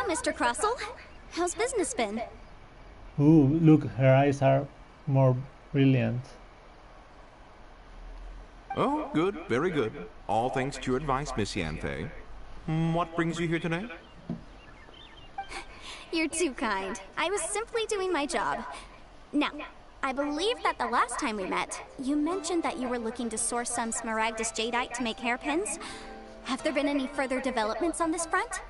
Mr. Crossell. How's business been? Ooh, look, her eyes are more brilliant. Oh, good, very good. All thanks to your advice, Miss Yanthe. What brings you here today? You're too kind. I was simply doing my job. Now, I believe that the last time we met, you mentioned that you were looking to source some smaragdus jadeite to make hairpins. Have there been any further developments on this front?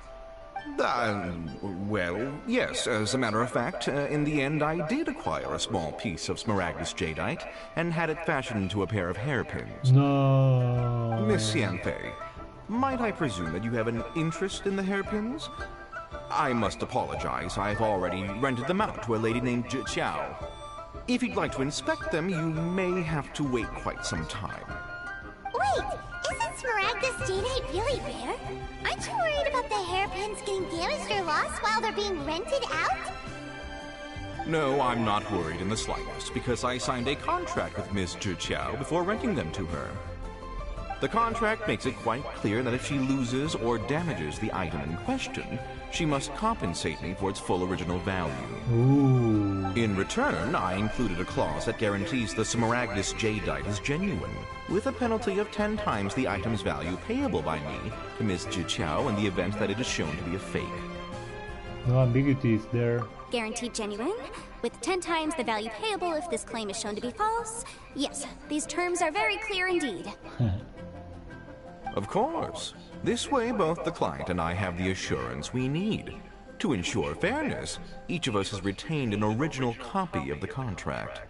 Well, yes. As a matter of fact, in the end, I did acquire a small piece of smaragdus jadeite and had it fashioned into a pair of hairpins. No. Miss Yanthe, might I presume that you have an interest in the hairpins? I must apologize. I've already rented them out to a lady named Chiao. If you'd like to inspect them, you may have to wait quite some time. Wait, isn't smaragdus jadeite really rare? Aren't you worried about the hairpins getting damaged or lost while they're being rented out? No, I'm not worried in the slightest, because I signed a contract with Miss Chiao before renting them to her. The contract makes it quite clear that if she loses or damages the item in question, she must compensate me for its full original value. Ooh. In return, I included a clause that guarantees the smaragdus jadeite is genuine, with a penalty of 10 times the item's value payable by me to Miss Chiao in the event that it is shown to be a fake. No ambiguities there. Guaranteed genuine, with 10 times the value payable if this claim is shown to be false. Yes, these terms are very clear indeed. Of course. This way, both the client and I have the assurance we need. To ensure fairness, each of us has retained an original copy of the contract.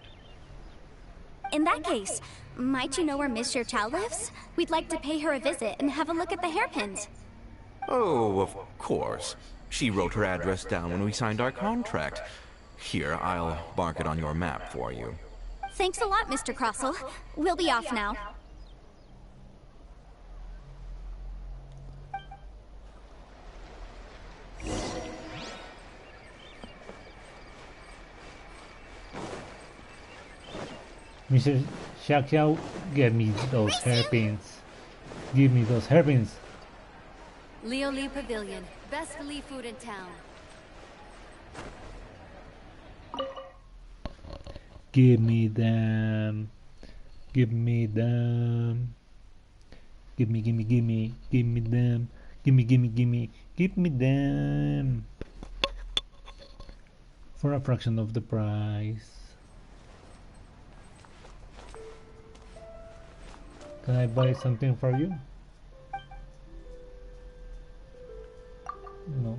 In that case, might you know where Miss Chiao lives? We'd like to pay her a visit and have a look at the hairpins. Oh, of course. She wrote her address down when we signed our contract. Here, I'll mark it on your map for you. Thanks a lot, Mr. Crossell. We'll be off now. Mr. Xiao, give me those hairpins. Give me those hairpins. Leo Lee Pavilion, best Lee food in town. Give me them. Give me them. Give me them. Give me them. For a fraction of the price. Can I buy something for you? No.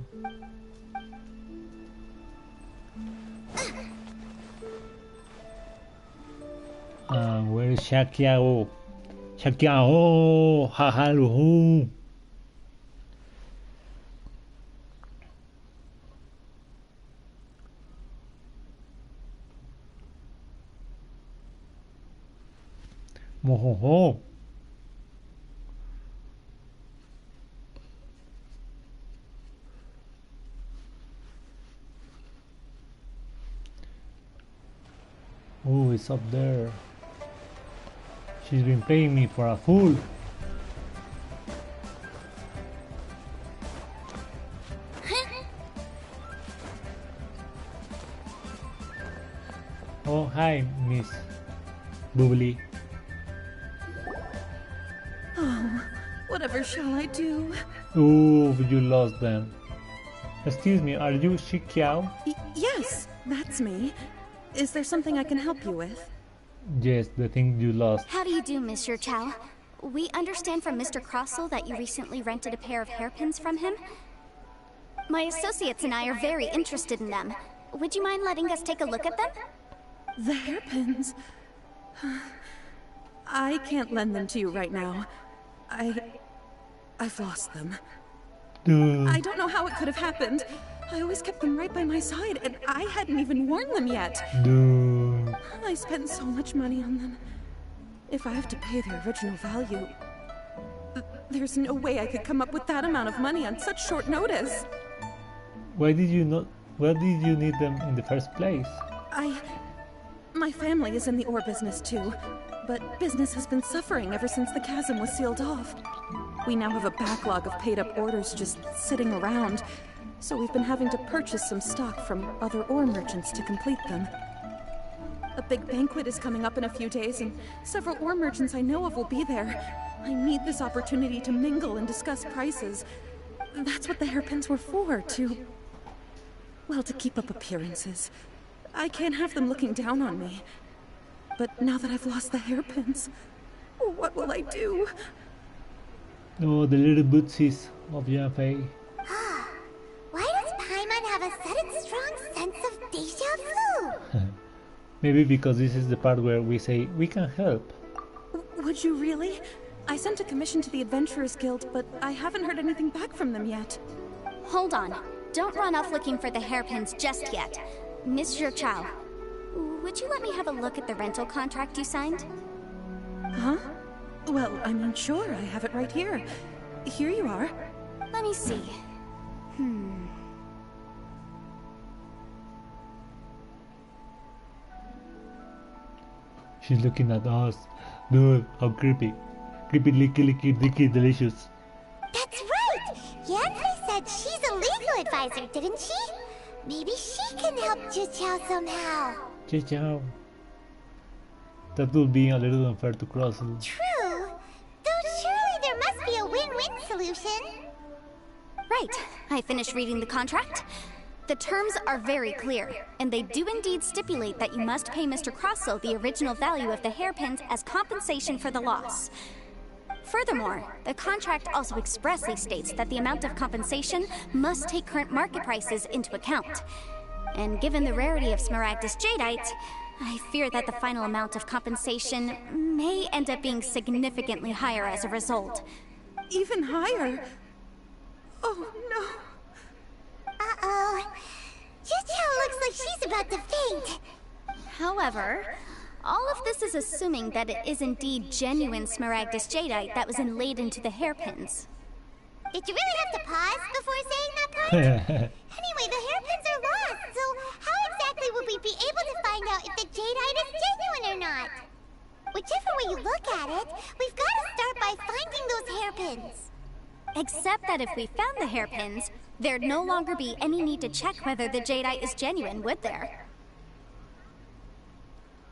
Where is Shakyao? Shakyao! Hello! Mohoho! Oh, it's up there. She's been playing me for a fool. Oh, hi, Miss Bubbly. Oh, whatever shall I do? Oh, you lost them. Excuse me, are you Shikiao? Yes, that's me. Is there something I can help you with? Yes, the thing you lost. How do you do, Monsieur Chow? We understand from Mr. Crossell that you recently rented a pair of hairpins from him. My associates and I are very interested in them. Would you mind letting us take a look at them? The hairpins? I can't lend them to you right now. I've lost them. Dude. I don't know how it could have happened. I always kept them right by my side, and I hadn't even worn them yet. Dude. I spent so much money on them. If I have to pay their original value, there's no way I could come up with that amount of money on such short notice. Why did you need them in the first place? My family is in the ore business too, but business has been suffering ever since the chasm was sealed off. We now have a backlog of paid-up orders just sitting around, so we've been having to purchase some stock from other ore merchants to complete them. A big banquet is coming up in a few days, and several ore merchants I know of will be there. I need this opportunity to mingle and discuss prices. That's what the hairpins were for, well, to keep up appearances. I can't have them looking down on me. But now that I've lost the hairpins, what will I do? Oh, the little bootsies of Yanfei. Why does Paimon have a sudden strong sense of deja vu? Maybe because this is the part where we say, we can help. Would you really? I sent a commission to the Adventurers Guild, but I haven't heard anything back from them yet. Hold on. Don't run off looking for the hairpins just yet. Mr. Chow, would you let me have a look at the rental contract you signed? Huh? Well, I mean, sure, I have it right here. Here you are. Let me see. She's looking at us. Dude, how creepy. Creepy, licky, dicky, delicious. That's right! Yanfei said she's a legal advisor, didn't she? Maybe she can help Chichao somehow. Chichao. That would be a little unfair to Crossel. True. Though surely there must be a win-win solution. Right. I finished reading the contract. The terms are very clear, and they do indeed stipulate that you must pay Mr. Crossel the original value of the hairpins as compensation for the loss. Furthermore, the contract also expressly states that the amount of compensation must take current market prices into account. And given the rarity of Smaragdus Jadeite, I fear that the final amount of compensation may end up being significantly higher as a result. Even higher? Oh, no. Uh-oh. Chichao looks like she's about to faint. However, all of this is assuming that it is indeed genuine Smaragdus Jadeite that was inlaid into the hairpins. Did you really have to pause before saying that part? Anyway, the hairpins are lost, so how exactly would we be able to find out if the Jadeite is genuine or not? Whichever way you look at it, we've got to start by finding those hairpins. Except that if we found the hairpins, there'd no longer be any need to check whether the Jadeite is genuine, would there?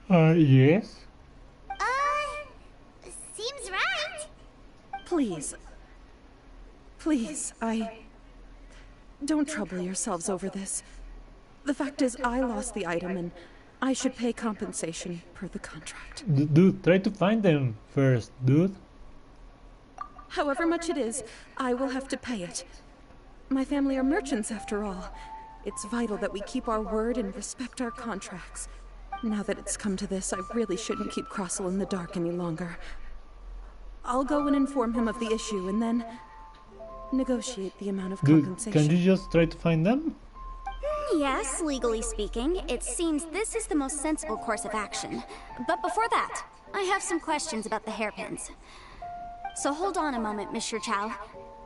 Yes? Seems right. Please. Please, don't trouble yourselves over this. The fact is, I lost the item and I should pay compensation per the contract. Dude, try to find them first, dude. However much it is, I will have to pay it. My family are merchants after all. It's vital that we keep our word and respect our contracts. Now that it's come to this, I really shouldn't keep Crossel in the dark any longer. I'll go and inform him of the issue and then negotiate the amount of compensation. Dude, can you just try to find them? Yes, legally speaking, it seems this is the most sensible course of action. But before that, I have some questions about the hairpins. So hold on a moment, Mr. Chow.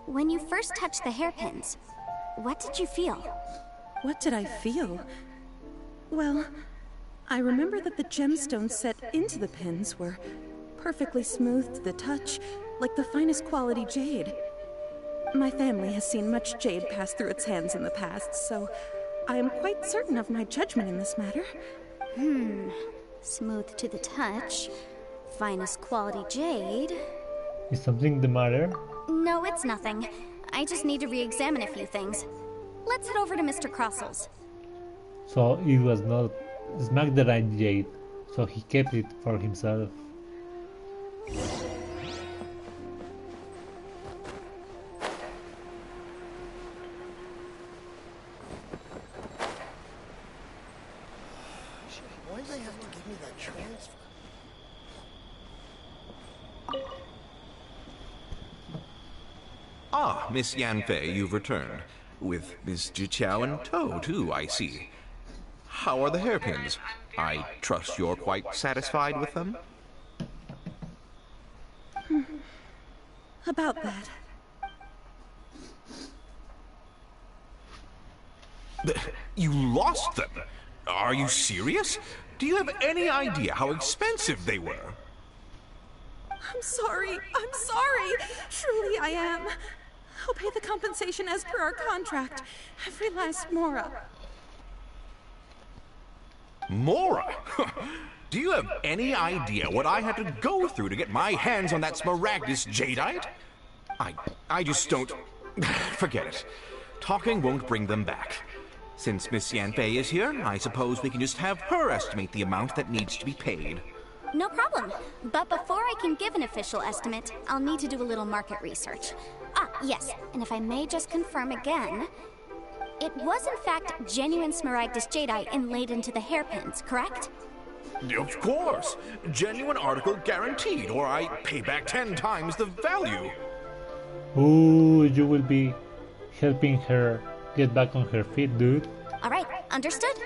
When you first touched the hairpins, what did you feel? What did I feel? Well, I remember that the gemstones set into the pins were perfectly smooth to the touch, like the finest quality jade. My family has seen much jade pass through its hands in the past, so I am quite certain of my judgment in this matter. Smooth to the touch, finest quality jade. Is something the matter? No, it's nothing. I just need to re-examine a few things. Let's head over to Mr. Crossel's. So it was not Smaragdite jade, so he kept it for himself. Why do they have to give me that transfer? Ah, Miss Yanfei, you've returned. With Miss Jiqiao in tow, too, I see. How are the hairpins? I trust you're quite satisfied with them? About that. You lost them? Are you serious? Do you have any idea how expensive they were? I'm sorry. Truly I am. I'll pay the compensation as per our contract. Every last mora. Mora? Do you have any idea what I had to go through to get my hands on that Smaragdus jadeite? I just don't... Forget it. Talking won't bring them back. Since Miss Yanfei is here, I suppose we can just have her estimate the amount that needs to be paid. No problem. But before I can give an official estimate, I'll need to do a little market research. Ah, yes, and if I may just confirm again, it was in fact genuine Smaragdus jadeite inlaid into the hairpins, correct? Of course. Genuine article guaranteed, or I pay back 10 times the value. Ooh, you will be helping her get back on her feet, dude. Alright, understood.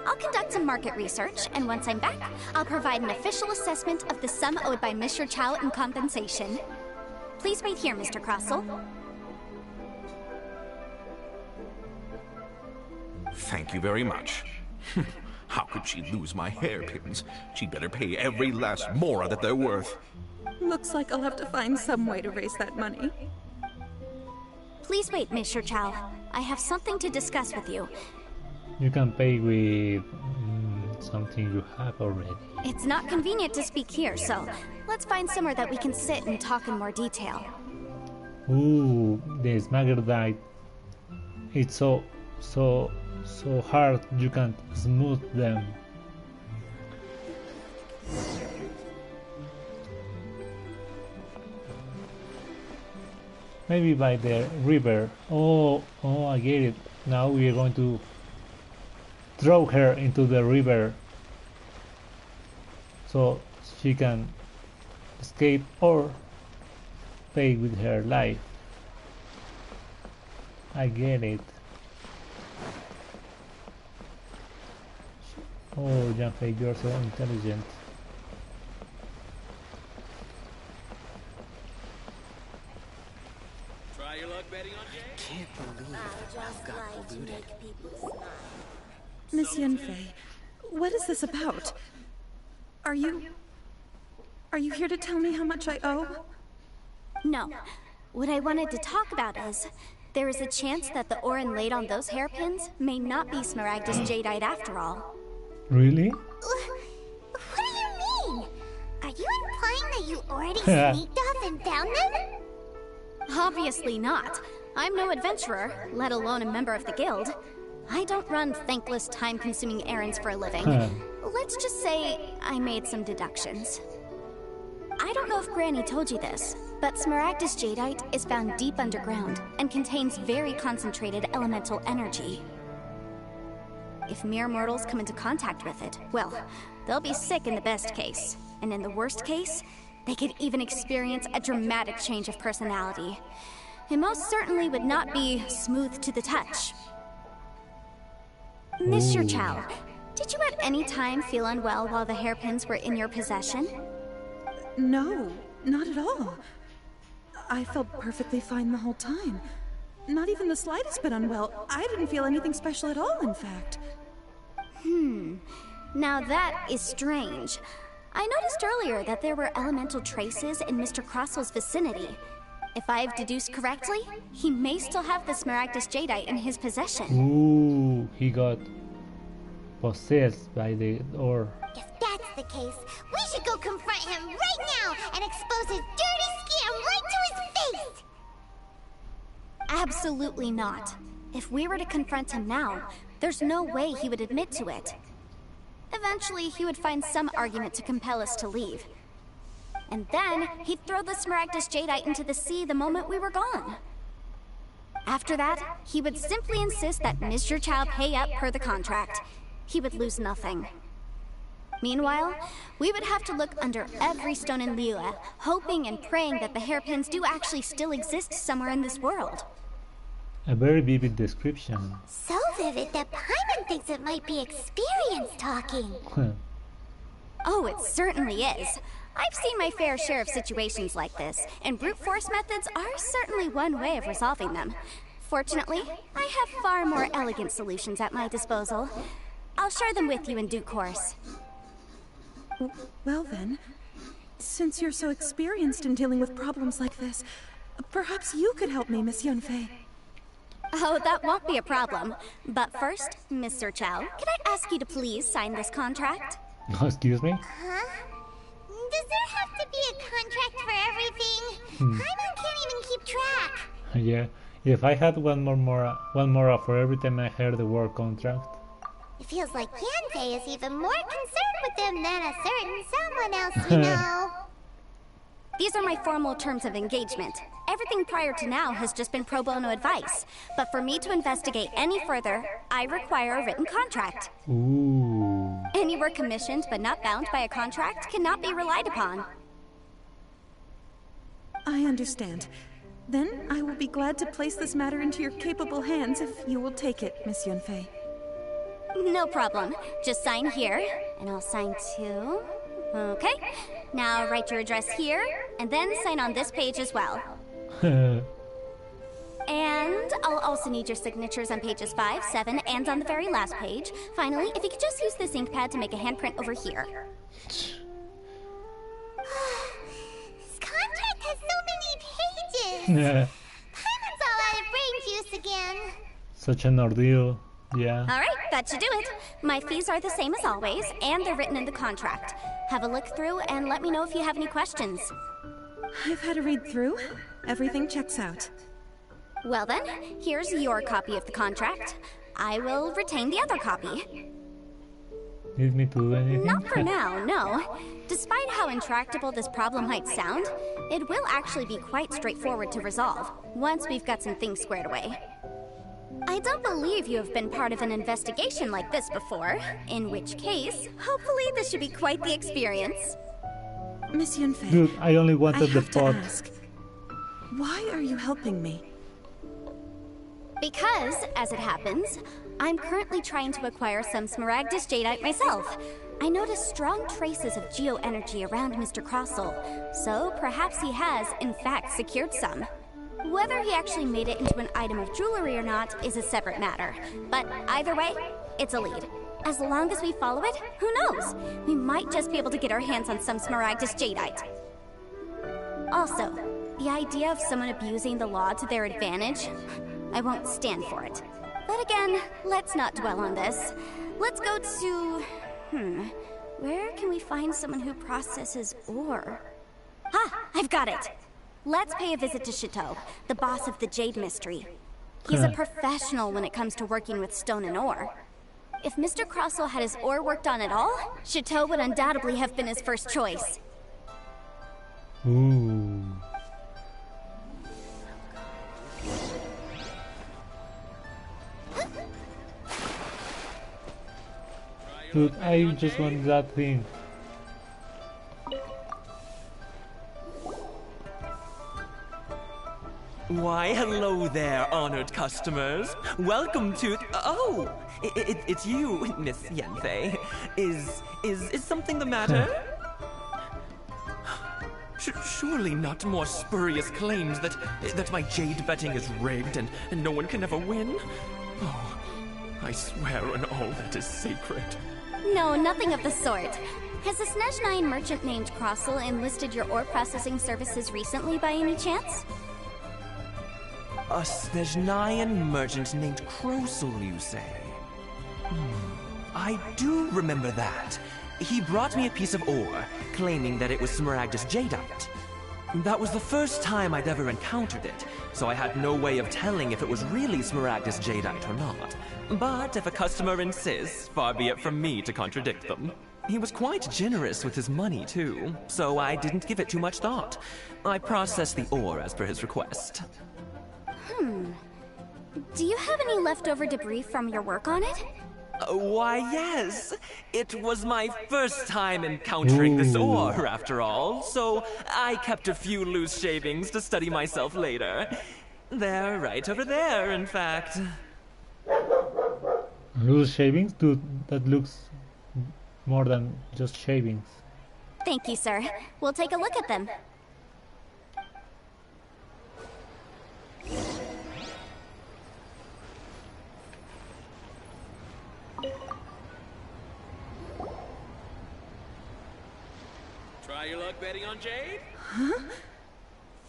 I'll conduct some market research, and once I'm back, I'll provide an official assessment of the sum owed by Mr. Chow in compensation. Please wait here, Mr. Crossell. Thank you very much. How could she lose my hairpins? She'd better pay every last mora that they're worth. Looks like I'll have to find some way to raise that money. Please wait, Mr. Chow. I have something to discuss with you. You can pay with something you have already. It's not convenient to speak here, so let's find somewhere that we can sit and talk in more detail. Ooh, the Smaragdite. It's so hard you can't smooth them. Maybe by the river. Oh, I get it. Now we are going to throw her into the river so she can escape or pay with her life. I get it. Oh, Yanfei, you're so intelligent. Try your luck betting on Jay? Can't believe I've got polluted. Miss Yanfei, what is this about? Are you here to tell me how much I owe? No. What I wanted to talk about is, there is a chance that the ore inlaid on those hairpins may not be Smaragdus jadeite after all. Really? What do you mean? Are you implying that you already sneaked off and found them? Obviously not. I'm no adventurer, let alone a member of the guild. I don't run thankless, time-consuming errands for a living. Let's just say I made some deductions. I don't know if Granny told you this, but Smaragdus jadeite is found deep underground and contains very concentrated elemental energy. If mere mortals come into contact with it, well, they'll be sick in the best case. And in the worst case, they could even experience a dramatic change of personality. It most certainly would not be smooth to the touch. Mr. Chow, did you at any time feel unwell while the hairpins were in your possession? No, not at all. I felt perfectly fine the whole time. Not even the slightest bit unwell. I didn't feel anything special at all, in fact. Now that is strange. I noticed earlier that there were elemental traces in Mr. Crossell's vicinity. If I've deduced correctly, he may still have the Smaragdus jadeite in his possession. Ooh, he got possessed by the ore. If that's the case, we should go confront him right now and expose his dirty scam right to his face! Absolutely not. If we were to confront him now, there's no way he would admit to it. Eventually, he would find some argument to compel us to leave. And then, he'd throw the Smaragdus jadeite into the sea the moment we were gone. After that, he would simply insist that Mr. Chow pay up per the contract. He would lose nothing. Meanwhile, we would have to look under every stone in Liyue, hoping and praying that the hairpins do actually still exist somewhere in this world. A very vivid description. So vivid that Paimon thinks it might be experience talking. Oh, it certainly is. I've seen my fair share of situations like this, and brute force methods are certainly one way of resolving them. Fortunately, I have far more elegant solutions at my disposal. I'll share them with you in due course. Well then, since you're so experienced in dealing with problems like this, Perhaps you could help me, Miss Yunfei. Oh, that won't be a problem. But first, Mr. Chow, could I ask you to please sign this contract? Excuse me? Huh? Does there have to be a contract for everything? Paimon can't even keep track. Yeah. If I had one more for every time I heard the word contract. It feels like Yanfei is even more concerned with them than a certain someone else you know. These are my formal terms of engagement. Everything prior to now has just been pro bono advice. But for me to investigate any further, I require a written contract. Ooh. Any work commissioned but not bound by a contract cannot be relied upon. I understand. Then I will be glad to place this matter into your capable hands if you will take it, Miss Yunfei. No problem. Just sign here, and I'll sign too. Okay. Now write your address here, and then sign on this page as well. And I'll also need your signatures on pages 5, 7, and on the very last page. Finally, if you could just use this ink pad to make a handprint over here. This contract has so many pages. Yeah. Paimon's all out of brain juice again. Such an ordeal. Yeah. Alright, that should do it. My fees are the same as always, and they're written in the contract. Have a look through and let me know if you have any questions. I've had a read through. Everything checks out. Well then, here's your copy of the contract. I will retain the other copy. Need me to do anything? Not for now, no. Despite how intractable this problem might sound, it will actually be quite straightforward to resolve, once we've got some things squared away. I don't believe you have been part of an investigation like this before, in which case, hopefully this should be quite the experience. Miss Yunfei, Dude, I only wanted the have to pot. ask, why are you helping me? Because, as it happens, I'm currently trying to acquire some Smaragdus Jadeite myself. I noticed strong traces of geoenergy around Mr. Crossel, so perhaps he has, in fact, secured some. Whether he actually made it into an item of jewelry or not is a separate matter, but either way, it's a lead. As long as we follow it, who knows? We might just be able to get our hands on some Smaragdus Jadeite. Also, the idea of someone abusing the law to their advantage, I won't stand for it. But again, let's not dwell on this. Let's go to... where can we find someone who processes ore? Ha! I've got it! Let's pay a visit to Chateau, the boss of the Jade Mystery. He's a professional when it comes to working with stone and ore. If Mr. Crossel had his ore worked on at all, Chateau would undoubtedly have been his first choice. Ooh. Dude, I just want that thing. Why, hello there, honored customers. Welcome to... Oh! It's you, Miss Yunfei. Is something the matter? Surely not more spurious claims that my jade betting is rigged and no one can ever win? Oh, I swear on all that is sacred. No, nothing of the sort. Has a Snezhnine merchant named Crossel enlisted your ore processing services recently by any chance? A Snezhnine merchant named Crossel, you say? I do remember that. He brought me a piece of ore, claiming that it was Smaragdus Jadeite. That was the first time I'd ever encountered it, so I had no way of telling if it was really Smaragdus Jadeite or not. But if a customer insists, far be it from me to contradict them. He was quite generous with his money, too, so I didn't give it too much thought. I processed the ore as per his request. Do you have any leftover debris from your work on it? Why, yes. It was my first time encountering this ore, after all, so I kept a few loose shavings to study myself later. They're right over there, in fact. Loose shavings? Dude, that looks more than just shavings. Thank you, sir. We'll take a look at them. Try your luck betting on Jade? Huh?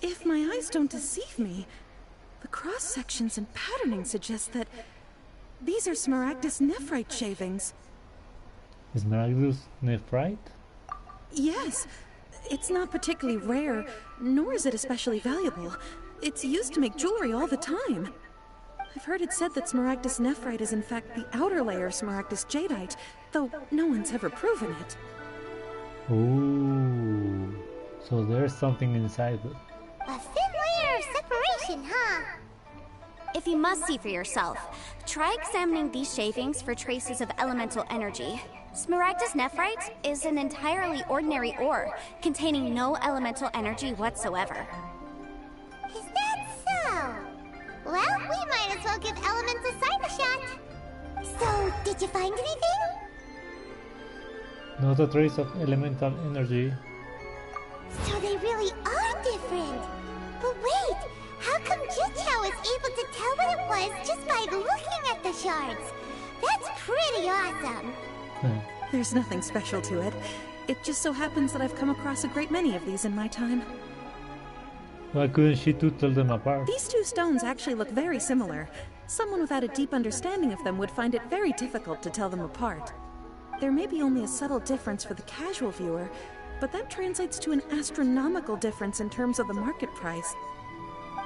If my eyes don't deceive me, the cross-sections and patterning suggest that these are Smaragdus nephrite shavings. Smaragdus nephrite? Yes. It's not particularly rare, nor is it especially valuable. It's used to make jewelry all the time. I've heard it said that Smaragdus nephrite is in fact the outer layer of Smaragdus jadeite, though no one's ever proven it. Ooh. So there's something inside it. A thin layer of separation, huh? If you must see for yourself, try examining these shavings for traces of elemental energy. Smaragdus nephrite is an entirely ordinary ore, containing no elemental energy whatsoever. Is that so? Well, we might as well give elements a cyber shot. So, did you find anything? Not a trace of elemental energy. So they really are different. But wait, how come Jichao was able to tell what it was just by looking at the shards? That's pretty awesome. There's nothing special to it. It just so happens that I've come across a great many of these in my time. Why couldn't she tell them apart? These two stones actually look very similar. Someone without a deep understanding of them would find it very difficult to tell them apart. There may be only a subtle difference for the casual viewer, but that translates to an astronomical difference in terms of the market price.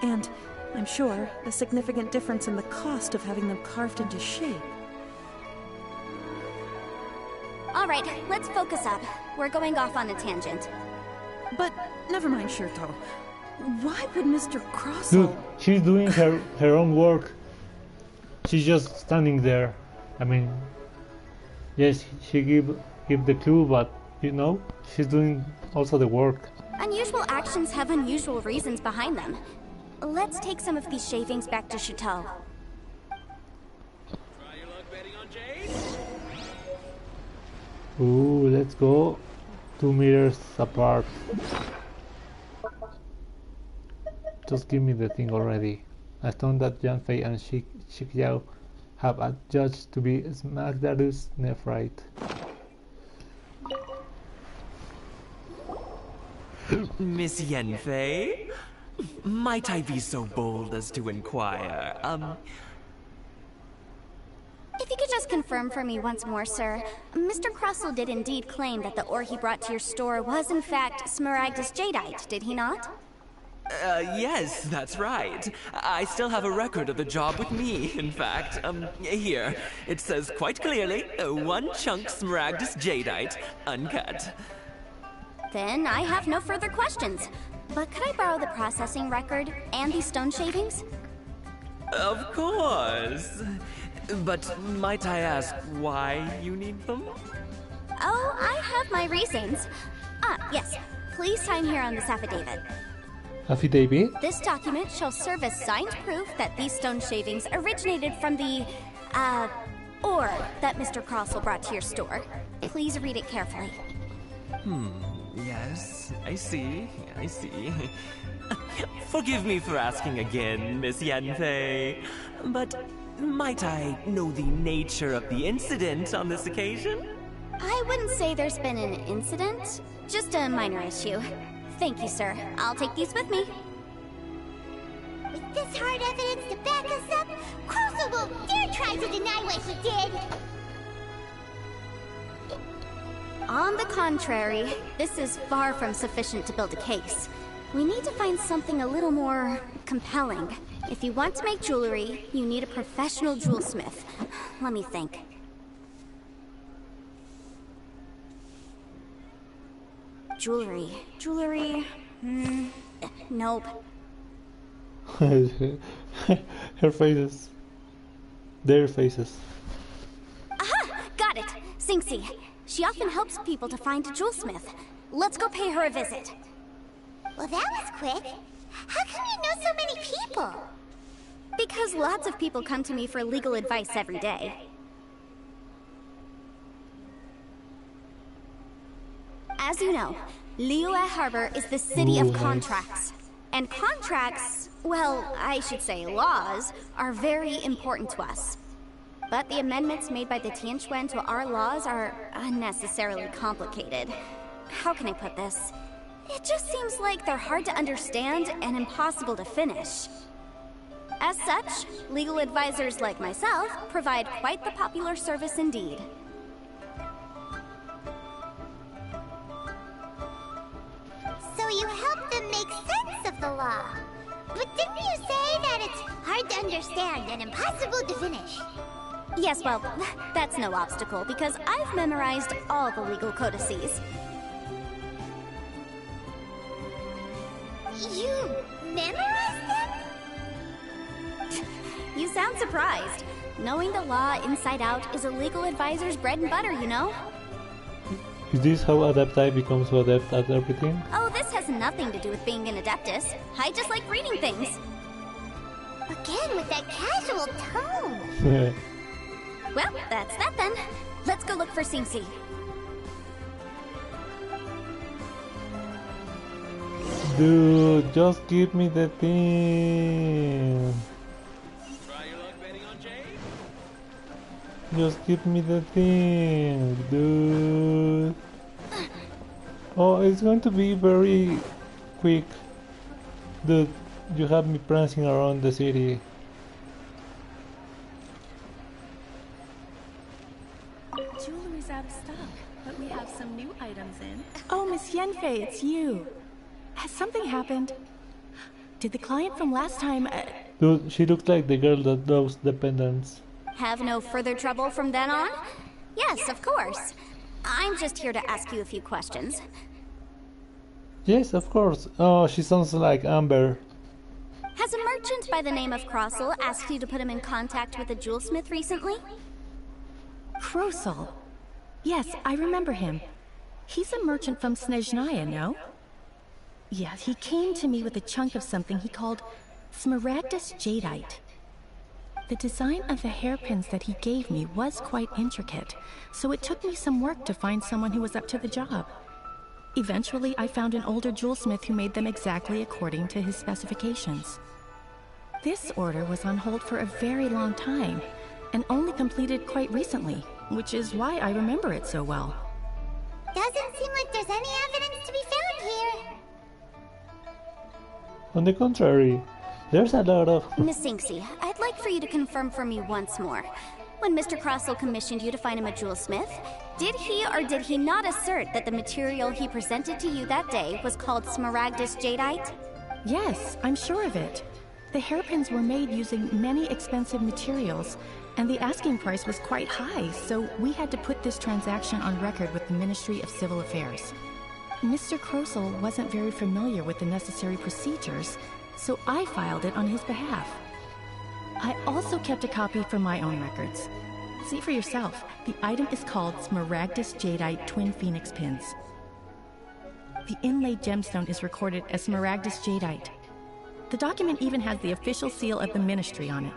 And, I'm sure, a significant difference in the cost of having them carved into shape. Alright, let's focus up. We're going off on a tangent. But, never mind, Shirto. Why would Mr. Crossell... Dude, she's doing her own work. She's just standing there. I mean, yes, she give the clue, but, you know, she's doing also the work. Unusual actions have unusual reasons behind them. Let's take some of these shavings back to Chateau. Try your luck betting on Jade? Ooh, let's go 2 meters apart. Just give me the thing already. A stone that Yanfei and Xiao have adjudged to be Smaragdus nephrite. Miss Yanfei? Might I be so bold as to inquire, If you could just confirm for me once more, sir. Mr. Crossell did indeed claim that the ore he brought to your store was in fact Smaragdus jadeite, did he not? Yes, that's right. I still have a record of the job with me, in fact. Here. It says quite clearly, 1 chunk Smaragdus jadeite, uncut. Then I have no further questions. But could I borrow the processing record and these stone shavings? Of course. But might I ask why you need them? Oh, I have my reasons. Yes. Please sign here on this affidavit. Affidavit? This document shall serve as signed proof that these stone shavings originated from the, ore that Mr. Crossell brought to your store. Please read it carefully. Yes, I see. Forgive me for asking again, Miss Yanfei, but might I know the nature of the incident on this occasion? I wouldn't say there's been an incident, just a minor issue. Thank you, sir. I'll take these with me. With this hard evidence to back us up, Crossell won't dare try to deny what he did! On the contrary, this is far from sufficient to build a case. We need to find something a little more compelling. If you want to make jewelry, you need a professional jewelsmith. Let me think. Jewelry. Nope. Her faces. Their faces. Aha! Got it! Singxi. She often helps people to find a jewelsmith. Let's go pay her a visit. Well, that was quick. How come you know so many people? Because lots of people come to me for legal advice every day. As you know, Liyue Harbor is the city of contracts. And contracts, well, I should say laws, are very important to us. But the amendments made by the Tianquan to our laws are unnecessarily complicated. How can I put this? It just seems like they're hard to understand and impossible to finish. As such, legal advisors like myself provide quite the popular service indeed. So you help them make sense of the law. But didn't you say that it's hard to understand and impossible to finish? Yes, well, that's no obstacle because I've memorized all the legal codices. You memorized them? You sound surprised. Knowing the law inside out is a legal advisor's bread and butter, you know? Is this how Adepti becomes so adept at everything? Oh, this has nothing to do with being an Adeptus. I just like reading things. Again with that casual tone. Well, that's that then. Let's go look for Singsi. Dude, just give me the thing. Try your luck betting on Jade? Just give me the thing, dude. Oh, it's going to be very quick. Dude, you have me prancing around the city. Jewelry's out of stock, but we have some new items in. Oh, Miss Yenfei, it's you. Has something happened? Did the client from last time... Dude, she looks like the girl that loves the pendants. Have no further trouble from then on? Yes, of course. I'm just here to ask you a few questions. Yes, of course. Oh, she sounds like Amber. Has a merchant by the name of Crossel asked you to put him in contact with a jewelsmith recently? Crossel. Yes, I remember him. He's a merchant from Snezhnaya, no? Yeah, he came to me with a chunk of something he called Smaragdus Jadeite. The design of the hairpins that he gave me was quite intricate, so it took me some work to find someone who was up to the job. Eventually, I found an older jewelsmith who made them exactly according to his specifications. This order was on hold for a very long time, and only completed quite recently, which is why I remember it so well. Doesn't seem like there's any evidence to be found here. On the contrary, there's a lot of... Miss Sinksy, I'd like for you to confirm for me once more. When Mr. Crossel commissioned you to find him a jewelsmith, did he or did he not assert that the material he presented to you that day was called Smaragdus Jadeite? Yes, I'm sure of it. The hairpins were made using many expensive materials, and the asking price was quite high, so we had to put this transaction on record with the Ministry of Civil Affairs. Mr. Crossel wasn't very familiar with the necessary procedures, so I filed it on his behalf. I also kept a copy for my own records. See for yourself, the item is called Smaragdus Jadeite Twin Phoenix Pins. The inlaid gemstone is recorded as Smaragdus Jadeite. The document even has the official seal of the Ministry on it.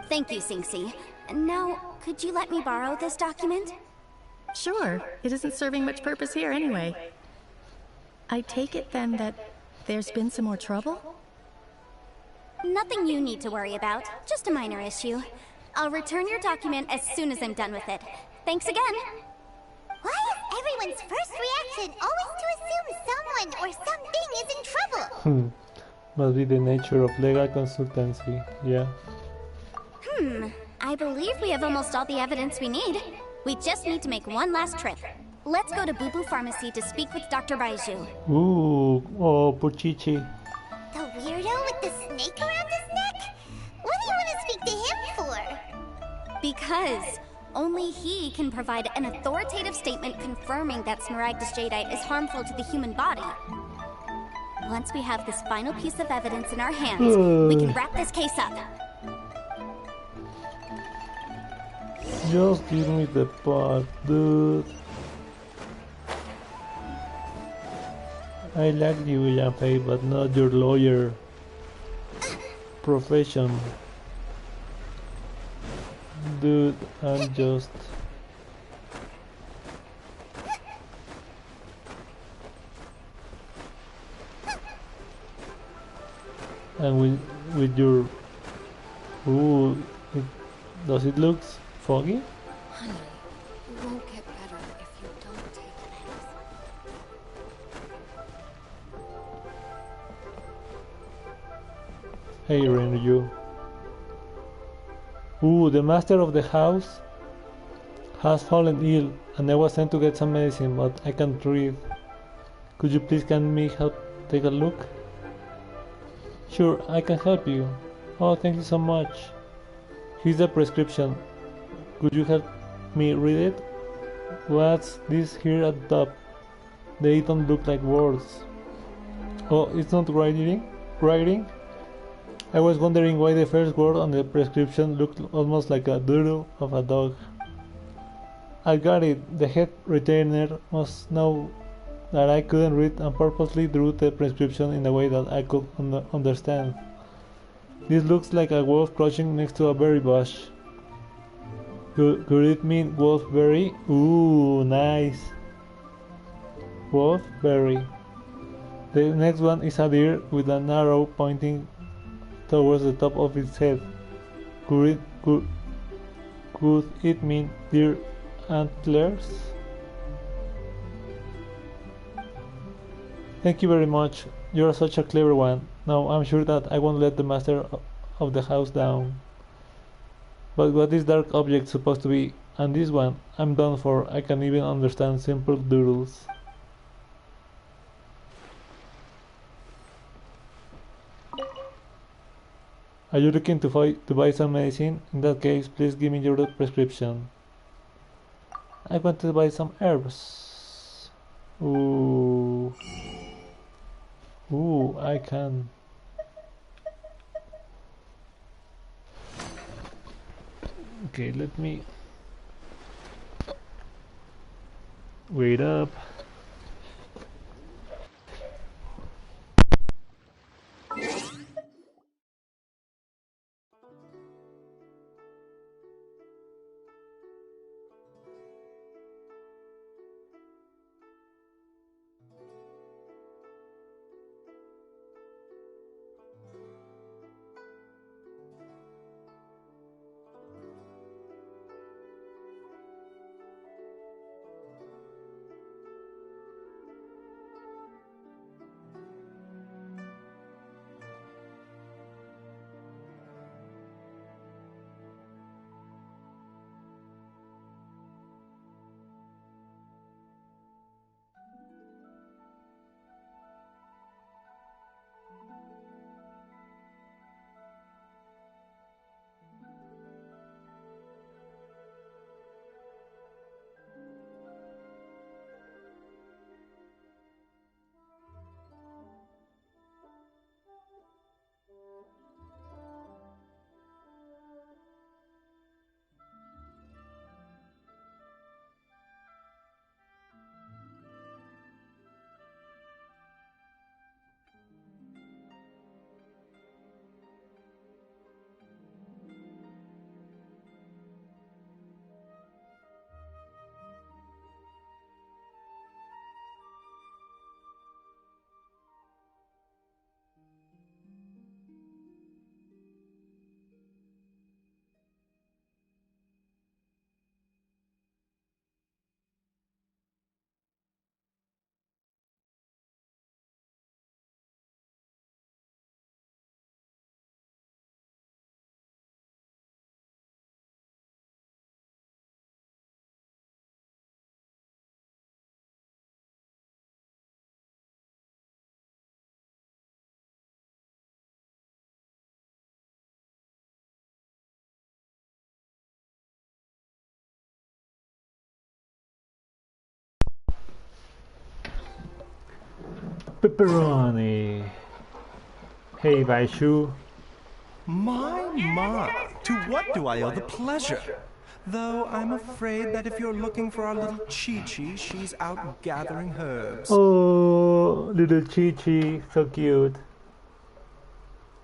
Thank you, Sinksy. Now, could you let me borrow this document? Sure, it isn't serving much purpose here anyway. I take it then that there's been some more trouble? Nothing you need to worry about, just a minor issue. I'll return your document as soon as I'm done with it. Thanks again! Why is everyone's first reaction always to assume someone or something is in trouble? Must be the nature of legal consultancy, yeah. I believe we have almost all the evidence we need. We just need to make one last trip. Let's go to Boo Boo Pharmacy to speak with Dr. Baiju. Ooh, oh, Puchichi. The weirdo with the snake around his neck? What do you want to speak to him for? Because only he can provide an authoritative statement confirming that Smaragdus Jadeite is harmful to the human body. Once we have this final piece of evidence in our hands, we can wrap this case up. Just give me the part, dude. I like you, Yanfei, but not your lawyer profession. Dude, I'm just... And with your... Ooh, does it look foggy? Honey, you won't get better if you don't take meds. Hey, Renryu. Ooh, the master of the house has fallen ill, and I was sent to get some medicine, but I can't read. Could you please can me help take a look? Sure, I can help you. Oh, thank you so much. Here's the prescription. Could you help me read it? What's this here at the top? They don't look like words. Oh, it's not writing? I was wondering why the first word on the prescription looked almost like a doodle of a dog. I got it. The head retainer must know that I couldn't read and purposely drew the prescription in a way that I could understand. This looks like a wolf crouching next to a berry bush. Could it mean wolfberry? Ooh, nice. Wolfberry. The next one is a deer with an arrow pointing towards the top of its head. Could it mean deer antlers? Thank you very much. You're such a clever one. Now I'm sure that I won't let the master of the house down. But what is dark object supposed to be? And this one, I'm done for. I can even understand simple doodles. Are you looking to buy some medicine? In that case, please give me your prescription. I want to buy some herbs. Ooh. Ooh, I can. Okay, let me wait up. Pepperoni. Hey, Baishu. My, to what do I owe the pleasure? Though I'm afraid that if you're looking for our little Chi-Chi, she's out gathering herbs. Oh, little Chi-Chi, so cute.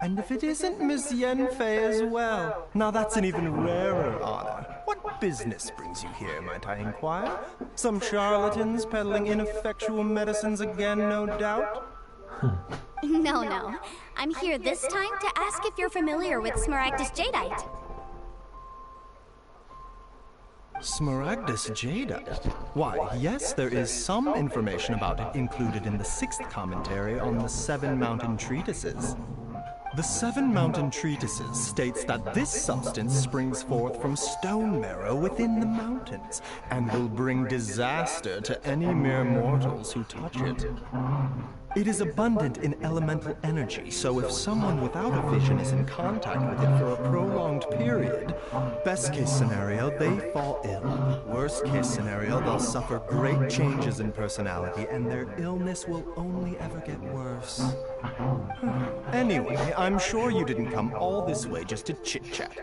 And if it isn't Miss Yanfei as well, now that's an even rarer honor. What business brings you here, might I inquire? Some charlatans peddling ineffectual medicines again, no doubt? No. I'm here this time to ask if you're familiar with Smaragdus Jadeite. Smaragdus Jadeite? Why, yes, there is some information about it included in the 6th commentary on the 7 mountain treatises. The Seven Mountain Treatises states that this substance springs forth from stone marrow within the mountains, and will bring disaster to any mere mortals who touch it. It is abundant in elemental energy, so if someone without a vision is in contact with it for a prolonged period, best case scenario, they fall ill. Worst case scenario, they'll suffer great changes in personality, and their illness will only ever get worse. Anyway, I'm sure you didn't come all this way just to chit-chat.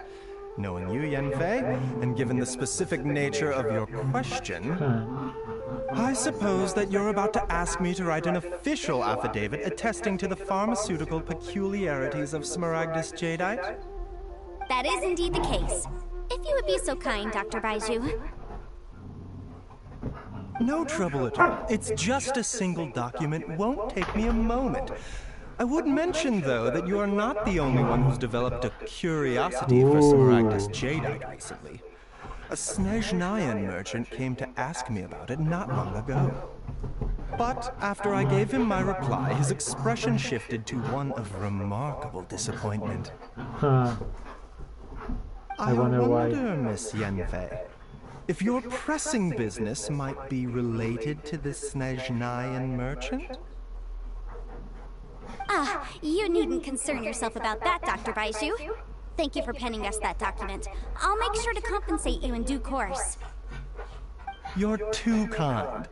Knowing you, Yanfei, and given the specific nature of your question, I suppose that you're about to ask me to write an official affidavit attesting to the pharmaceutical peculiarities of Smaragdus jadeite? That is indeed the case. If you would be so kind, Dr. Baiju. No trouble at all. It's just a single document. Won't take me a moment. I would mention, though, that you are not the only one who's developed a curiosity for Smaragdus jadeite recently. A Snezhnayan merchant came to ask me about it not long ago. But after I gave him my reply, his expression shifted to one of remarkable disappointment. I wonder why. Miss Yanfei, if your pressing business might be related to this Snezhnayan merchant? Ah, you needn't concern yourself about that, Dr. Baiju. Thank you for penning us that document. I'll make sure to compensate you in due course. You're too kind.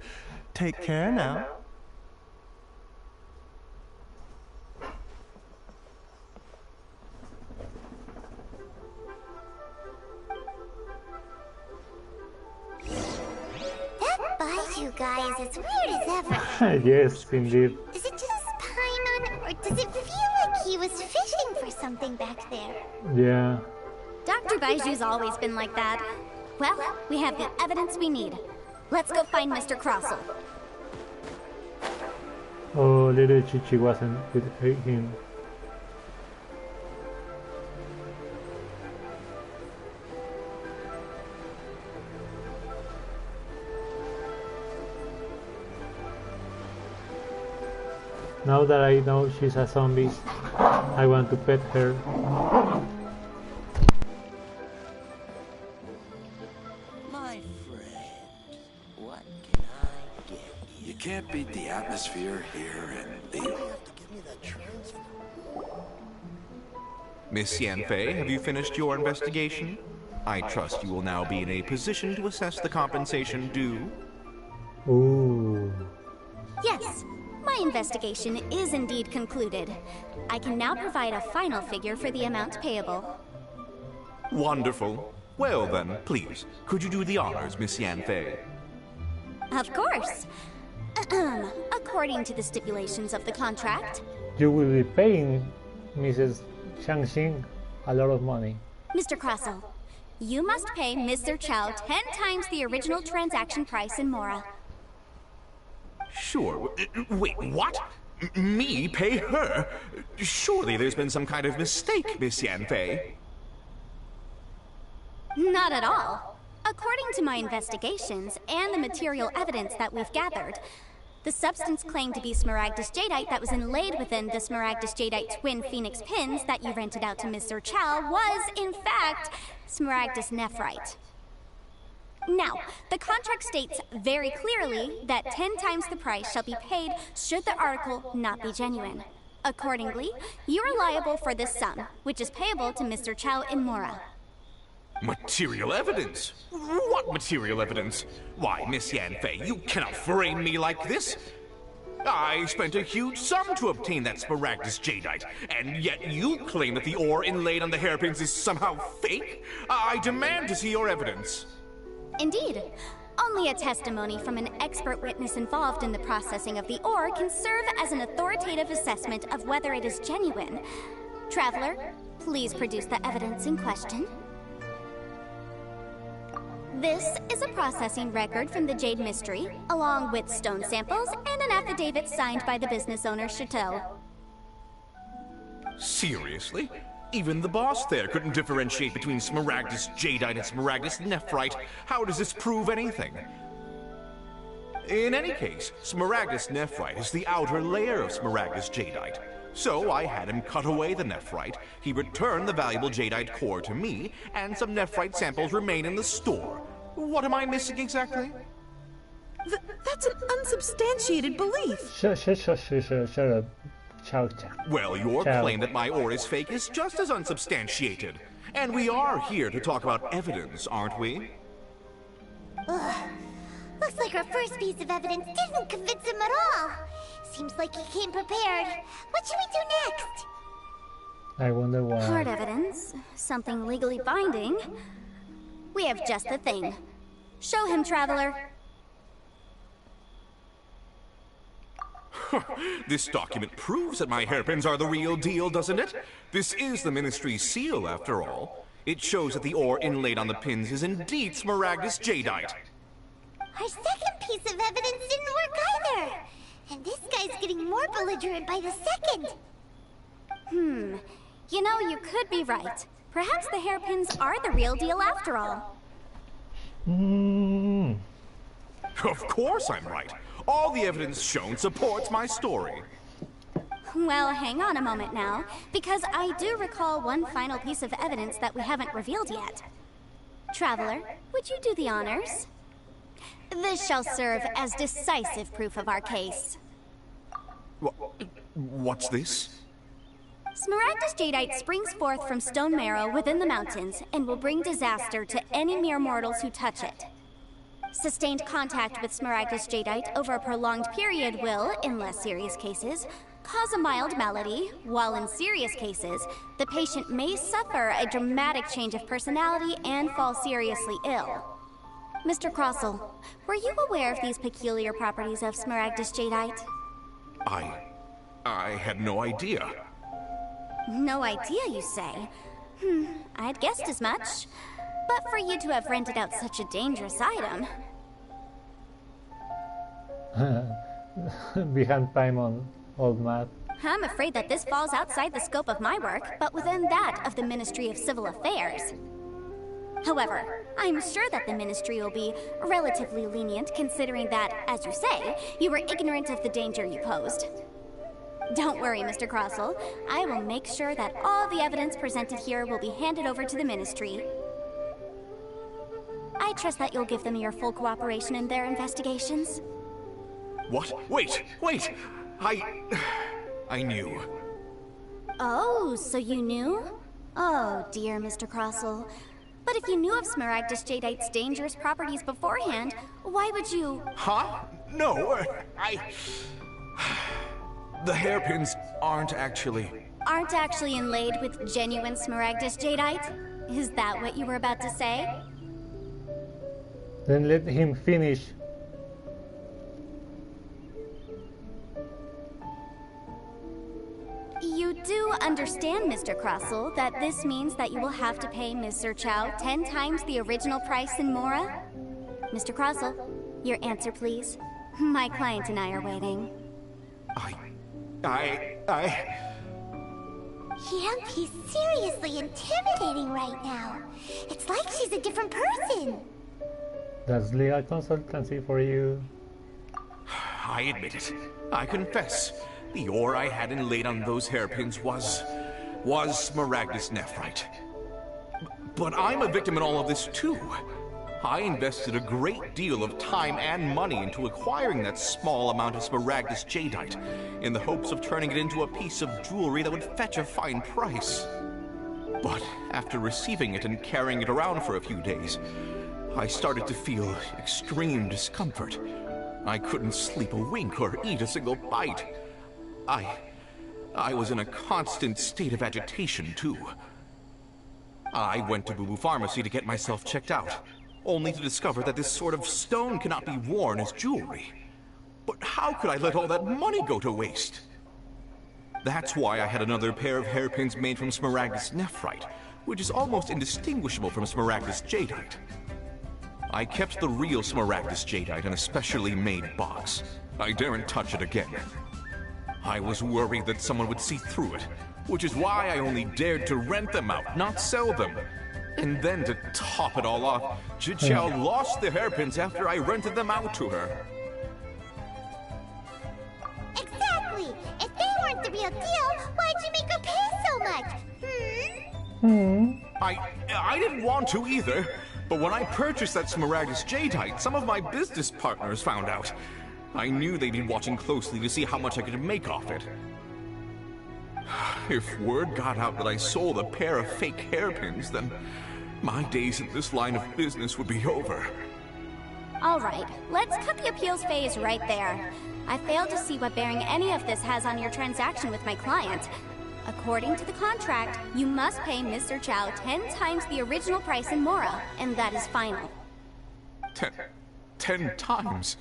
Take care now. That Baiju guy is as weird as ever. Yes, indeed. Is it just Paimon, or does it feel like he was fishing for something back there? Yeah. Dr. Baiju's always been like that. Well, we have the evidence we need. Let's go find Mr. Crossell. Oh, little Chichi wasn't with him. Now that I know she's a zombie, I want to pet her. My friend, what can I get you? You can't beat the atmosphere here in the... Miss Yanfei, have you finished your investigation? I trust you will now be in a position to assess the compensation due. Ooh. Yes, my investigation is indeed concluded. I can now provide a final figure for the amount payable. Wonderful. Well then, please, could you do the honors, Miss Yanfei? Of course. According to the stipulations of the contract, You will be paying Mrs. Shangxing a lot of money. Mr. Crossell, you must pay Mr. Chow 10 times the original transaction price in Mora. Sure. Wait, what? Me pay her? Surely there's been some kind of mistake, Miss Yanfei. Not at all. According to my investigations and the material evidence that we've gathered, the substance claimed to be Smaragdus jadeite that was inlaid within the Smaragdus jadeite twin phoenix pins that you rented out to Mr. Chow was, in fact, Smaragdus nephrite. Now, the contract states very clearly that 10 times the price shall be paid should the article not be genuine. Accordingly, you are liable for this sum, which is payable to Mr. Chow in Mora. Material evidence? What material evidence? Why, Miss Yanfei, you cannot frame me like this. I spent a huge sum to obtain that Smaragdus jadeite, and yet you claim that the ore inlaid on the hairpins is somehow fake? I demand to see your evidence. Indeed. Only a testimony from an expert witness involved in the processing of the ore can serve as an authoritative assessment of whether it is genuine. Traveler, please produce the evidence in question. This is a processing record from the Jade Mystery, along with stone samples and an affidavit signed by the business owner, Chateau. Seriously? Even the boss there couldn't differentiate between Smaragdus jadeite and Smaragdus nephrite. How does this prove anything? In any case, Smaragdus nephrite is the outer layer of Smaragdus jadeite. So I had him cut away the nephrite, he returned the valuable jadeite core to me, and some nephrite samples remain in the store. What am I missing exactly? That's an unsubstantiated belief. Shut up. Chow. Well, your Ciao. claim that my ore is fake is just as unsubstantiated. And we are here to talk about evidence, aren't we? Ugh. Looks like our first piece of evidence didn't convince him at all. Seems like he came prepared. What should we do next? I wonder why. Hard evidence. Something legally binding. We have just the thing. Show him, Traveler. This document proves that my hairpins are the real deal, doesn't it? This is the Ministry's seal, after all. It shows that the ore inlaid on the pins is indeed Smaragdus jadeite. Our second piece of evidence didn't work either. And this guy's getting more belligerent by the second. You know, you could be right. Perhaps the hairpins are the real deal after all. Of course I'm right. All the evidence shown supports my story. Well, hang on a moment now, because I do recall one final piece of evidence that we haven't revealed yet. Traveler, would you do the honors? This shall serve as decisive proof of our case. What's this? Smaragdus jadeite springs forth from stone marrow within the mountains and will bring disaster to any mere mortals who touch it. Sustained contact with Smaragdus jadeite over a prolonged period will, in less serious cases, cause a mild malady, while in serious cases, the patient may suffer a dramatic change of personality and fall seriously ill. Mr. Crossell, were you aware of these peculiar properties of Smaragdus jadeite? I had no idea. No idea, you say? I'd guessed as much. But for you to have rented out such a dangerous item... Behind Paimon, old man. I'm afraid that this falls outside the scope of my work, but within that of the Ministry of Civil Affairs. However, I'm sure that the Ministry will be relatively lenient considering that, as you say, you were ignorant of the danger you posed. Don't worry, Mr. Crossell. I will make sure that all the evidence presented here will be handed over to the Ministry. I trust that you'll give them your full cooperation in their investigations. What? Wait! I knew. Oh, so you knew? Oh, dear Mr. Crossell. But if you knew of Smaragdus jadeite's dangerous properties beforehand, why would you... Huh? No, The hairpins aren't actually inlaid with genuine Smaragdus jadeite? Is that what you were about to say? Then let him finish. You do understand, Mr. Crossell, that this means that you will have to pay Ms. Serchow 10 times the original price in Mora? Mr. Crossell, your answer, please. My client and I are waiting. Yep, he's seriously intimidating right now. It's like she's a different person. That's legal consultancy for you. I admit it. I confess. The ore I had inlaid on those hairpins was Smaragdus nephrite. But I'm a victim in all of this too. I invested a great deal of time and money into acquiring that small amount of Smaragdus jadeite, in the hopes of turning it into a piece of jewelry that would fetch a fine price. But after receiving it and carrying it around for a few days, I started to feel extreme discomfort. I couldn't sleep a wink or eat a single bite. I was in a constant state of agitation, too. I went to Boo Boo Pharmacy to get myself checked out, only to discover that this sort of stone cannot be worn as jewelry. But how could I let all that money go to waste? That's why I had another pair of hairpins made from Smaragdus nephrite, which is almost indistinguishable from Smaragdus jadeite. I kept the real Smaragdus jadeite in a specially made box. I daren't touch it again. I was worried that someone would see through it, which is why I only dared to rent them out, not sell them. And then to top it all off, Jiqiao lost the hairpins after I rented them out to her. Exactly! If they weren't the real deal, why'd you make her pay so much? I didn't want to either, but when I purchased that Smaragdus Jadeite, some of my business partners found out. I knew they'd be watching closely to see how much I could make off it. If word got out that I sold a pair of fake hairpins, then my days in this line of business would be over. Alright, let's cut the appeals phase right there. I failed to see what bearing any of this has on your transaction with my client. According to the contract, you must pay Mr. Chow 10 times the original price in Mora, and that is final. 10 times?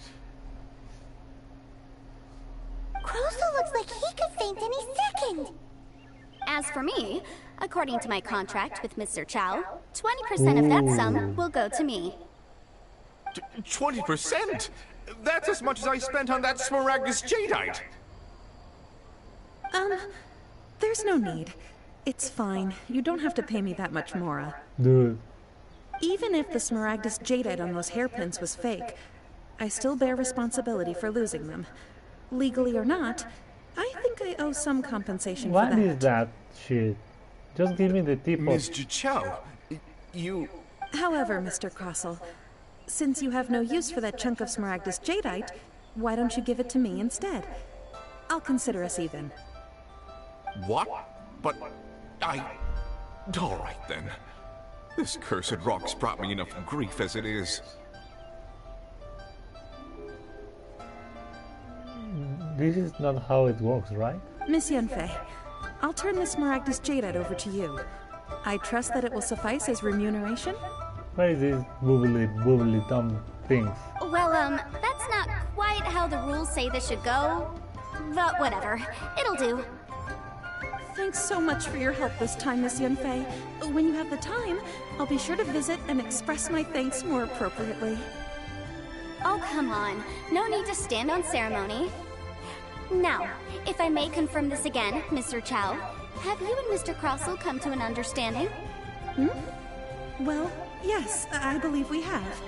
Crossel looks like he could faint any second. As for me, according to my contract with Mr. Chow, 20% of that sum will go to me. 20%? That's as much as I spent on that Smaragdus Jadeite! There's no need. It's fine. You don't have to pay me that much, Mora. Dude. Even if the Smaragdus Jadeite on those hairpins was fake, I still bear responsibility for losing them. Legally or not, I think I owe some compensation for that. What is that shit? Just give me the teapot. Mr. Chow, you... However, Mr. Crossel, since you have no use for that chunk of Smaragdus Jadeite, why don't you give it to me instead? I'll consider us even. What? But Alright then. This cursed rock's brought me enough grief as it is. This is not how it works, right? Miss Yanfei, I'll turn the Smaragdus Jadeite over to you. I trust that it will suffice as remuneration? What is these bubbly dumb things? Well, that's not quite how the rules say this should go. But whatever, it'll do. Thanks so much for your help this time, Miss Yanfei. When you have the time, I'll be sure to visit and express my thanks more appropriately. Oh, come on. No need to stand on ceremony. Now, if I may confirm this again, Mr. Chow, have you and Mr. Crossel come to an understanding? Well, yes, I believe we have.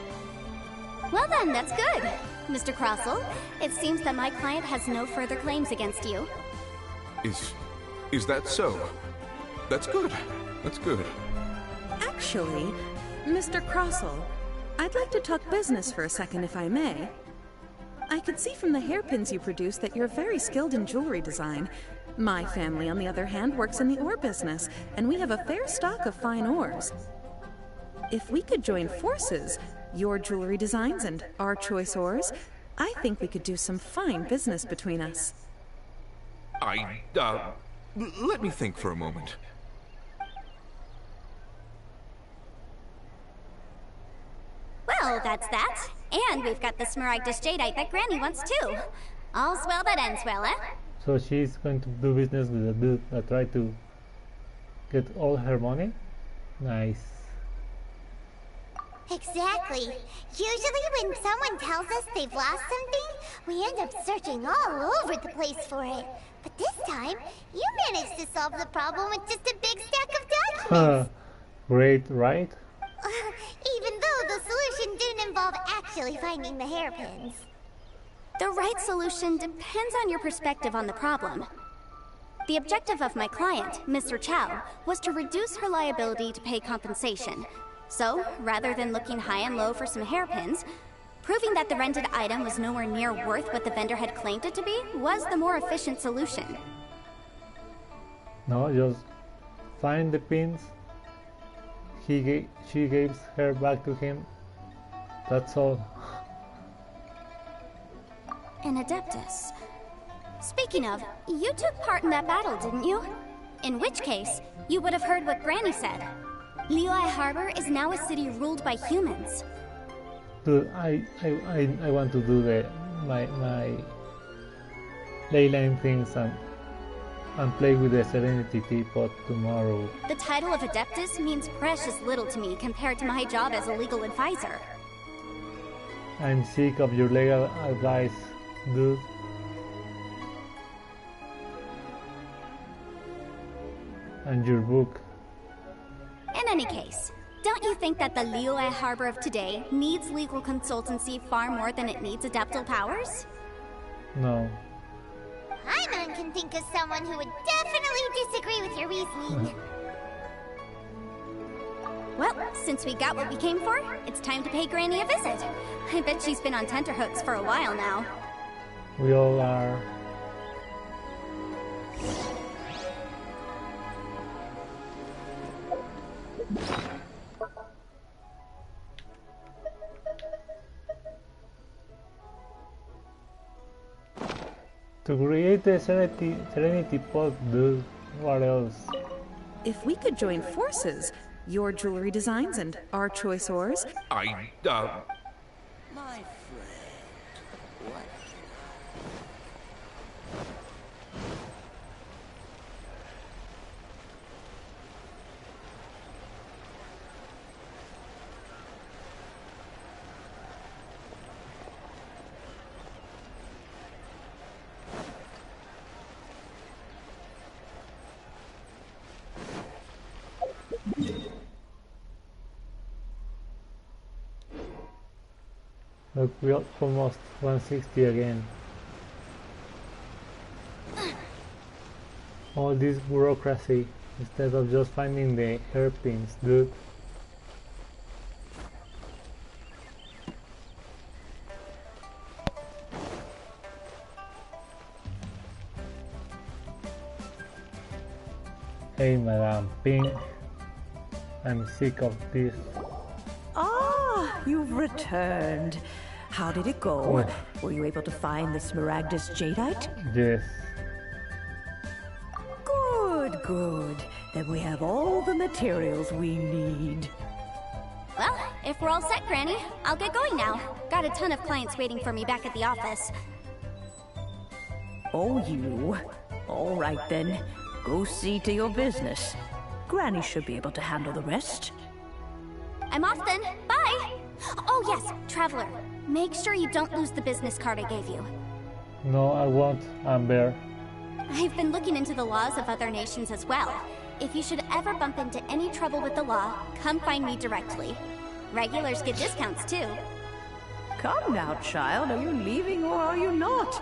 Well then, that's good. Mr. Crossel, it seems that my client has no further claims against you. Is that so? That's good. That's good. Actually, Mr. Crossel, I'd like to talk business for a second, if I may. I could see from the hairpins you produce that you're very skilled in jewelry design. My family, on the other hand, works in the ore business, and we have a fair stock of fine ores. If we could join forces, your jewelry designs and our choice ores, I think we could do some fine business between us. Let me think for a moment. Well, that's that. And we've got the Smaragdus Jadeite that Granny wants too. All's well that ends well, eh? So she's going to do business with a dude that tried to get all her money? Nice. Exactly. Usually when someone tells us they've lost something, we end up searching all over the place for it. But this time, you managed to solve the problem with just a big stack of documents. Great, right? Even though the solution didn't involve actually finding the hairpins. The right solution depends on your perspective on the problem. The objective of my client, Mr. Chow, was to reduce her liability to pay compensation. So, rather than looking high and low for some hairpins, proving that the rented item was nowhere near worth what the vendor had claimed it to be was the more efficient solution. No, just find the pins. She gives her back to him. That's all. An Adeptus. Speaking of, you took part in that battle, didn't you? In which case, you would have heard what Granny said. Liyue Harbor is now a city ruled by humans. Dude, I want to do my leyline things and play with the Serenity teapot tomorrow. The title of Adeptus means precious little to me compared to my job as a legal advisor. I'm sick of your legal advice, dude. And your book. In any case, don't you think that the Liyue Harbor of today needs legal consultancy far more than it needs adeptal powers? No. I'm anyone can think of someone who would definitely disagree with your reasoning. Well, since we got what we came for, it's time to pay Granny a visit. I bet she's been on tenterhooks for a while now. We all are. To create the Serenity pod, dude. What else? If we could join forces, your jewelry designs and our choice ores. My friend, what Look, we're almost 160 again. All this bureaucracy instead of just finding the hairpins, dude. Hey, Madame Pink. I'm sick of this. Ah, you've returned. How did it go? Oh. Were you able to find the Smaragdus Jadeite? Yes. Good, good. Then we have all the materials we need. Well, if we're all set, Granny, I'll get going now. Got a ton of clients waiting for me back at the office. Oh, you. All right then. Go see to your business. Granny should be able to handle the rest. I'm off then. Bye! Oh yes, Traveler. Make sure you don't lose the business card I gave you. No, I won't, Amber. I've been looking into the laws of other nations as well. If you should ever bump into any trouble with the law, come find me directly. Regulars get discounts too. Come now, child. Are you leaving or are you not?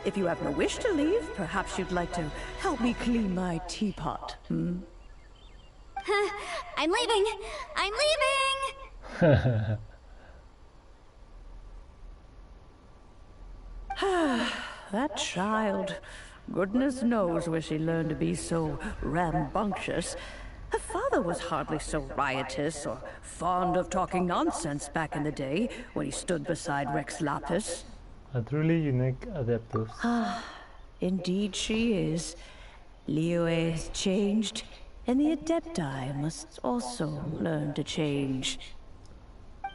If you have no wish to leave, perhaps you'd like to help me clean my teapot, hmm? I'm leaving! I'm leaving! That child. Goodness knows where she learned to be so rambunctious. Her father was hardly so riotous or fond of talking nonsense back in the day when he stood beside Rex Lapis. A truly unique adeptus. Indeed she is. Liyue has changed, and the Adepti must also learn to change.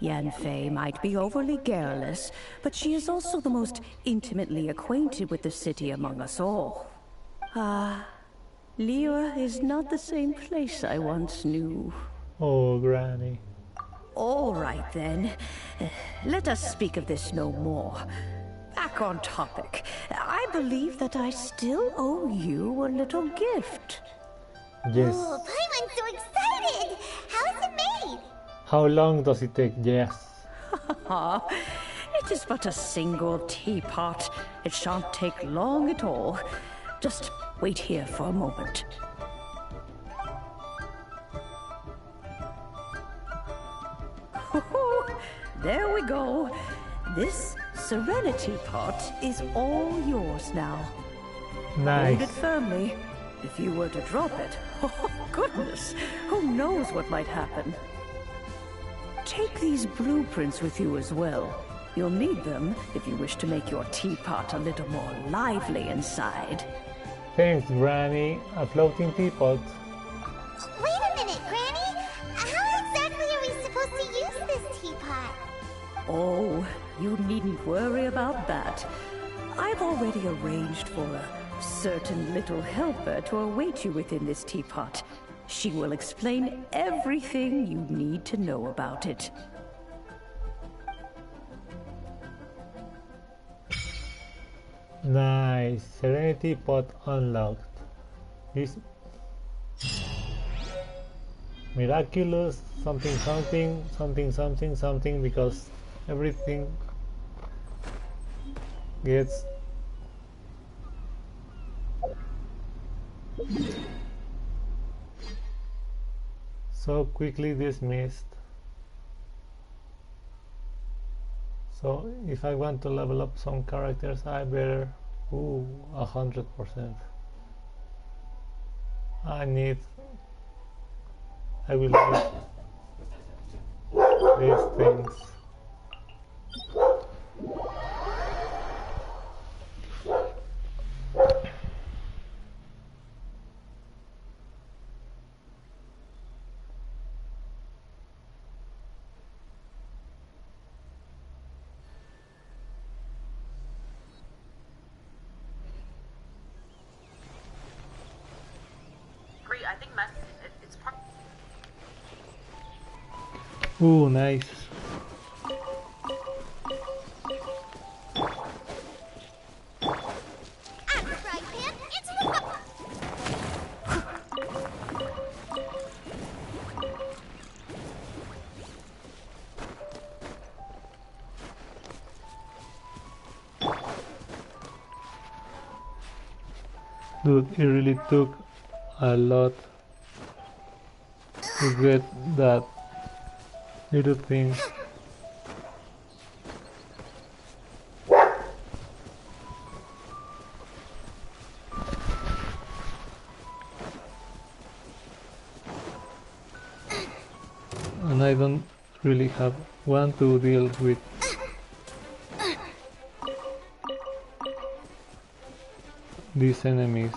Yanfei might be overly garrulous, but she is also the most intimately acquainted with the city among us all. Liyue is not the same place I once knew. Oh, Granny. All right then. Let us speak of this no more. Back on topic. I believe that I still owe you a little gift. Yes. Oh, Paimon's so excited! How is it made? How long does it take? Yes. It is but a single teapot. It shan't take long at all. Just wait here for a moment. There we go. This Serenity pot is all yours now. Nice. Hold it firmly. If you were to drop it, oh goodness, who knows what might happen. Take these blueprints with you as well. You'll need them if you wish to make your teapot a little more lively inside. Thanks, Granny. A floating teapot. Wait a minute, Granny! How exactly are we supposed to use this teapot? Oh, you needn't worry about that. I've already arranged for a certain little helper to await you within this teapot. She will explain everything you need to know about it. Nice. Serenity pot unlocked. This miraculous something something something something something, because everything gets So quickly dismissed. So if I want to level up some characters, I better 100%. I will need these things. Great, I think it's part. Ooh, nice. Dude, it really took a lot to get that little thing. And I don't really want to deal with these enemies.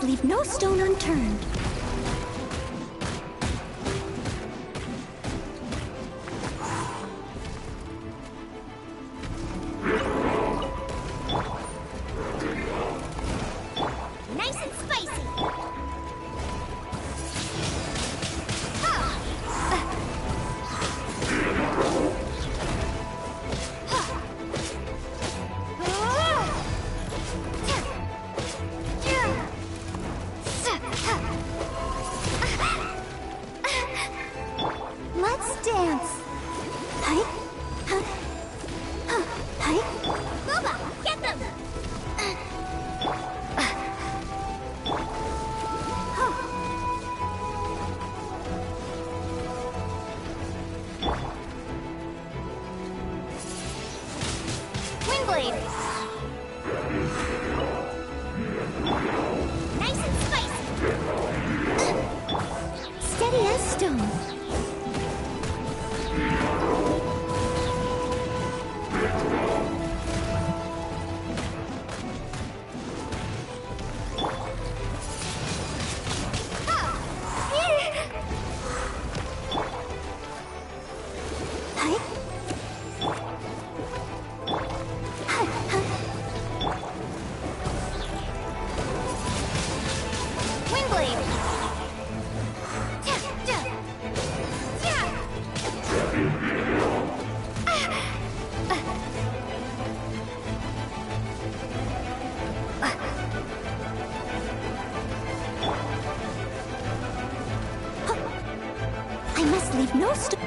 Leave no stone unturned. Nice and spicy. Let's dance. Hi. Hi. Boba, get them. Windblade. Nice and spicy. Steady as stone. Windblade. I must leave no stone.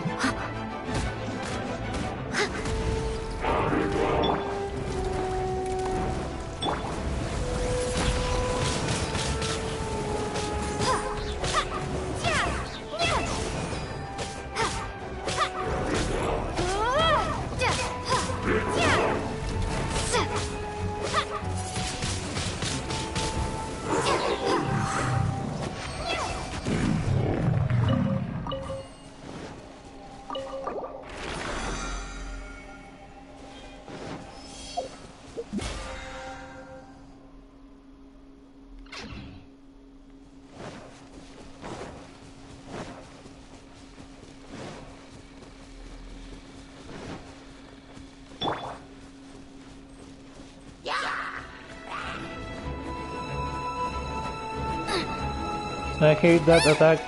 I hate that attack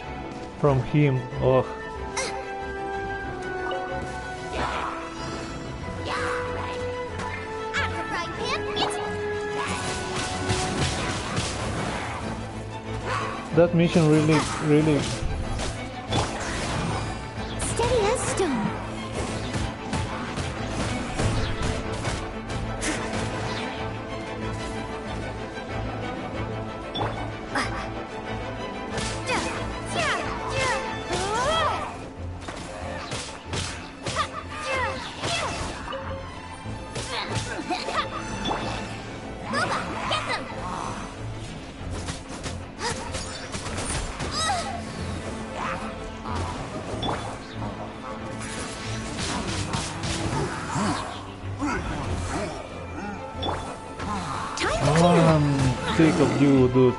from him. Ugh. That mission really Steady as stone. I'm sick of you, dude.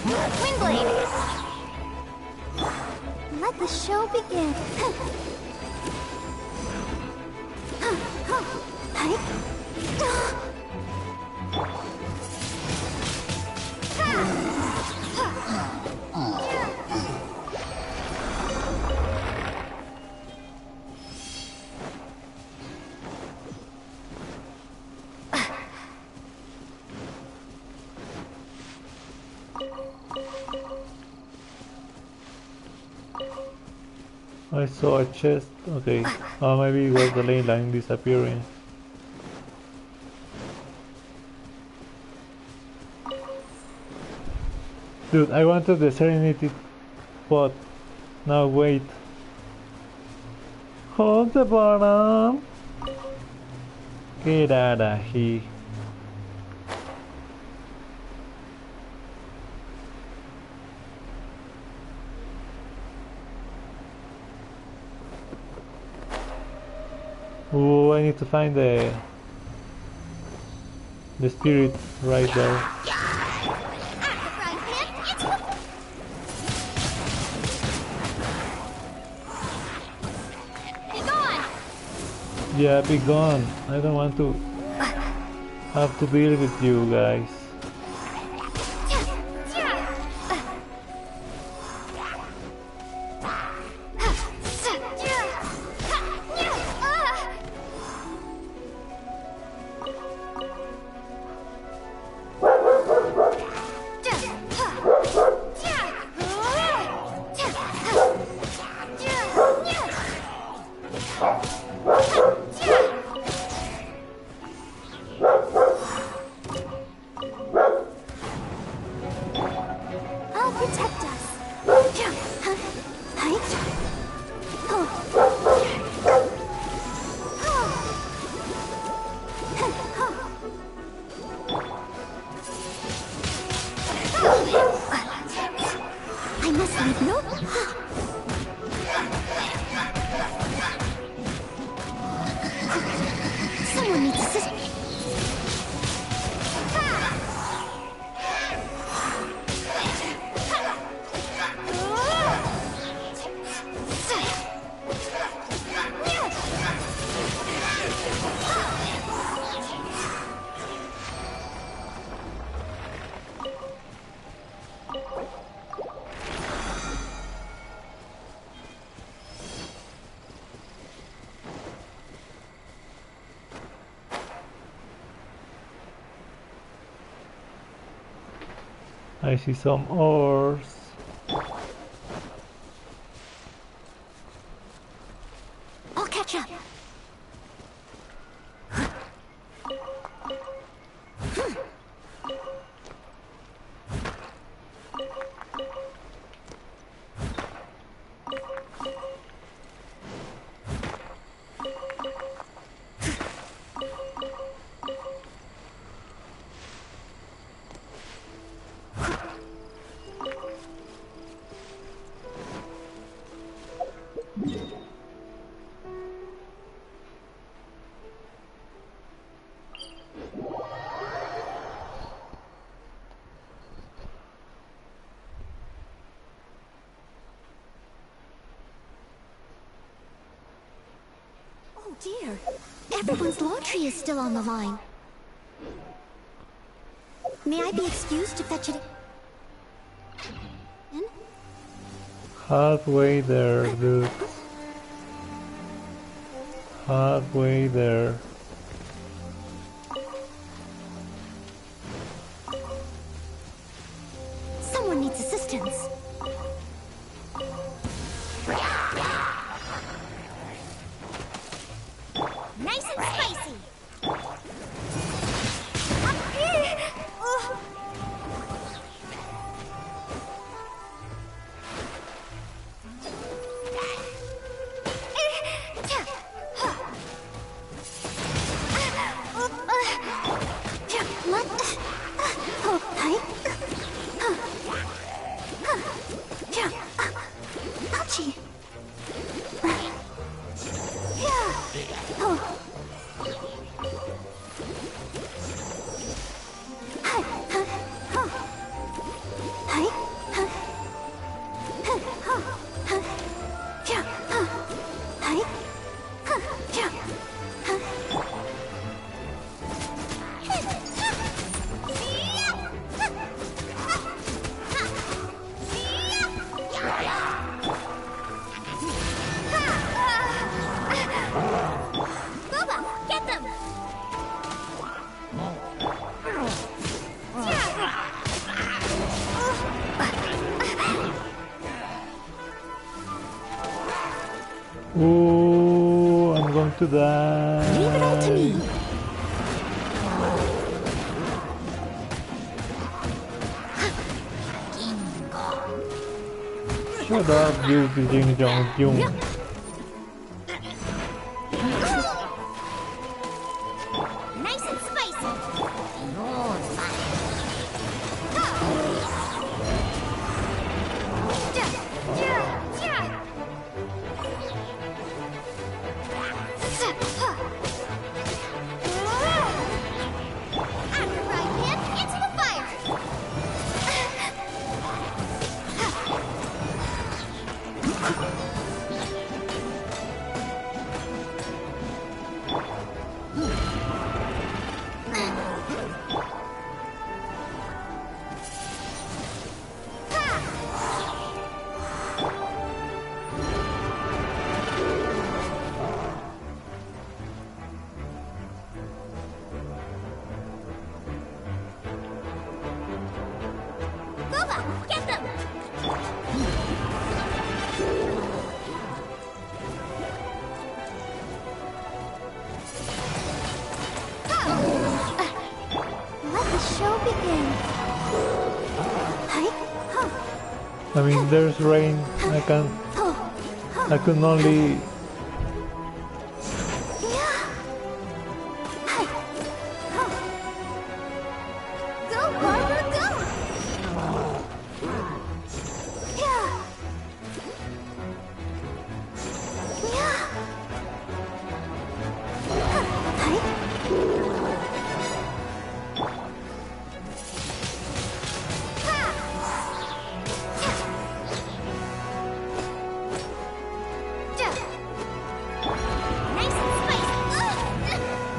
Windblade! Let the show begin. I saw a chest. Okay. Maybe it was the ley line disappearing. Dude, I wanted the Serenity pot. Now wait. Hold the bottom. Get out of here. Oh, I need to find the spirit right there. Yeah, be gone. I don't want to have to deal with you guys. Someone needs assistance. I see some ores. I'll catch up. Oh dear, everyone's laundry is still on the line. May I be excused if that should... Halfway there, dude. Halfway there. Someone needs assistance. Nice and spicy. Ooh, I'm going to die. Leave it all to me. Shut up, you Jing Jong Jung. Nice and spicy. I mean, there's rain. I can only.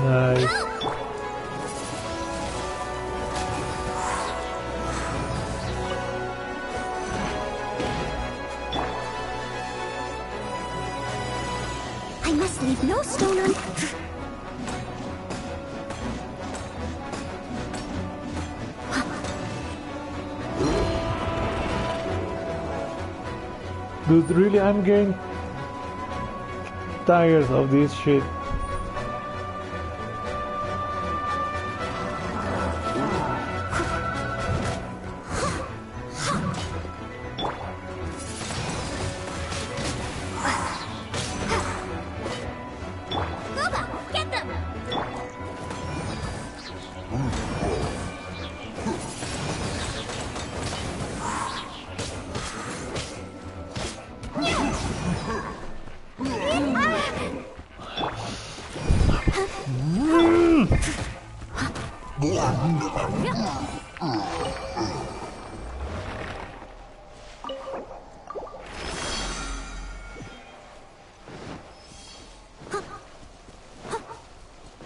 Nice. I must leave no stone unturned. Dude, really, I'm getting tired of this shit.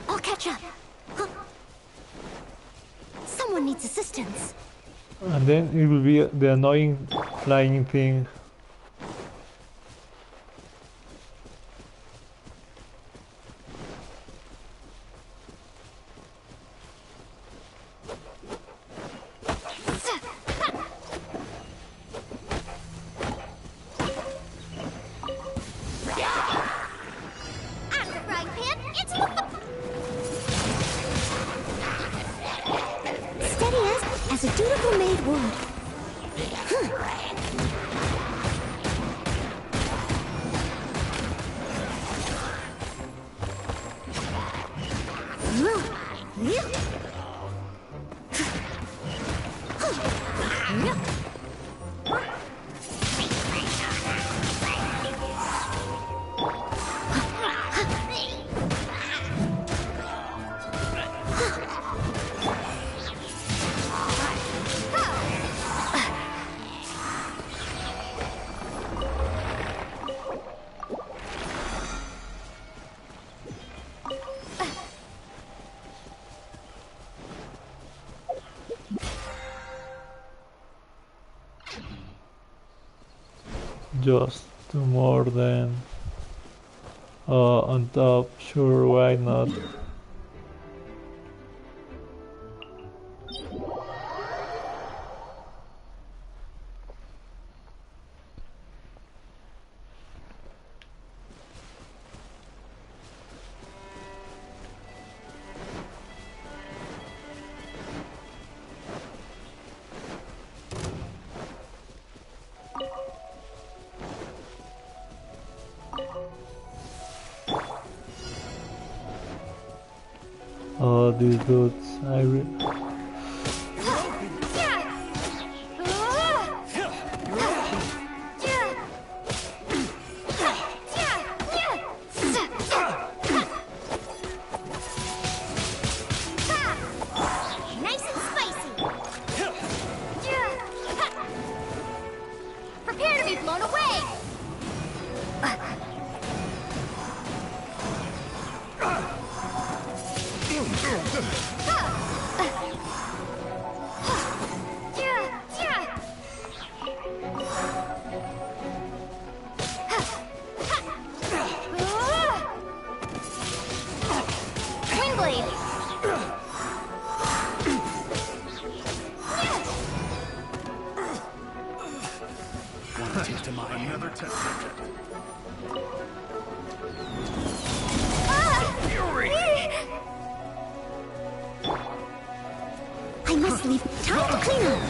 I'll catch up. Someone needs assistance. And then it will be the annoying flying thing. As a dutiful maid would. Just two more then. On top, sure, why not? Oh, these dudes, Nice and spicy. Prepare to be blown away. I must leave time to clean up.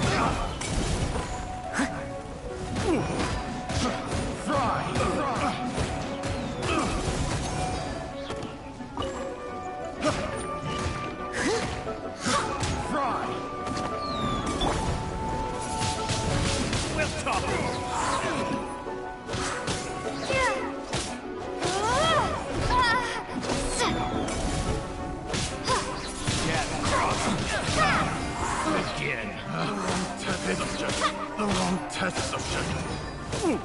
The wrong test subject. Good.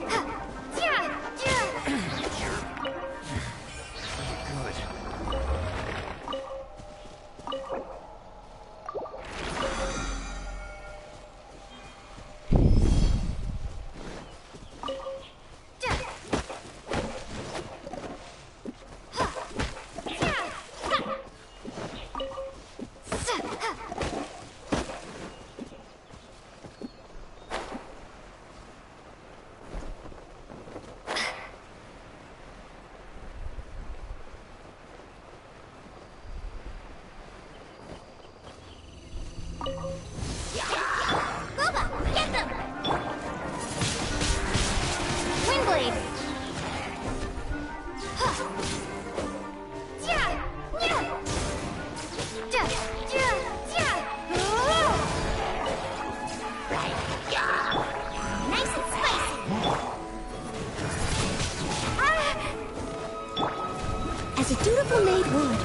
would.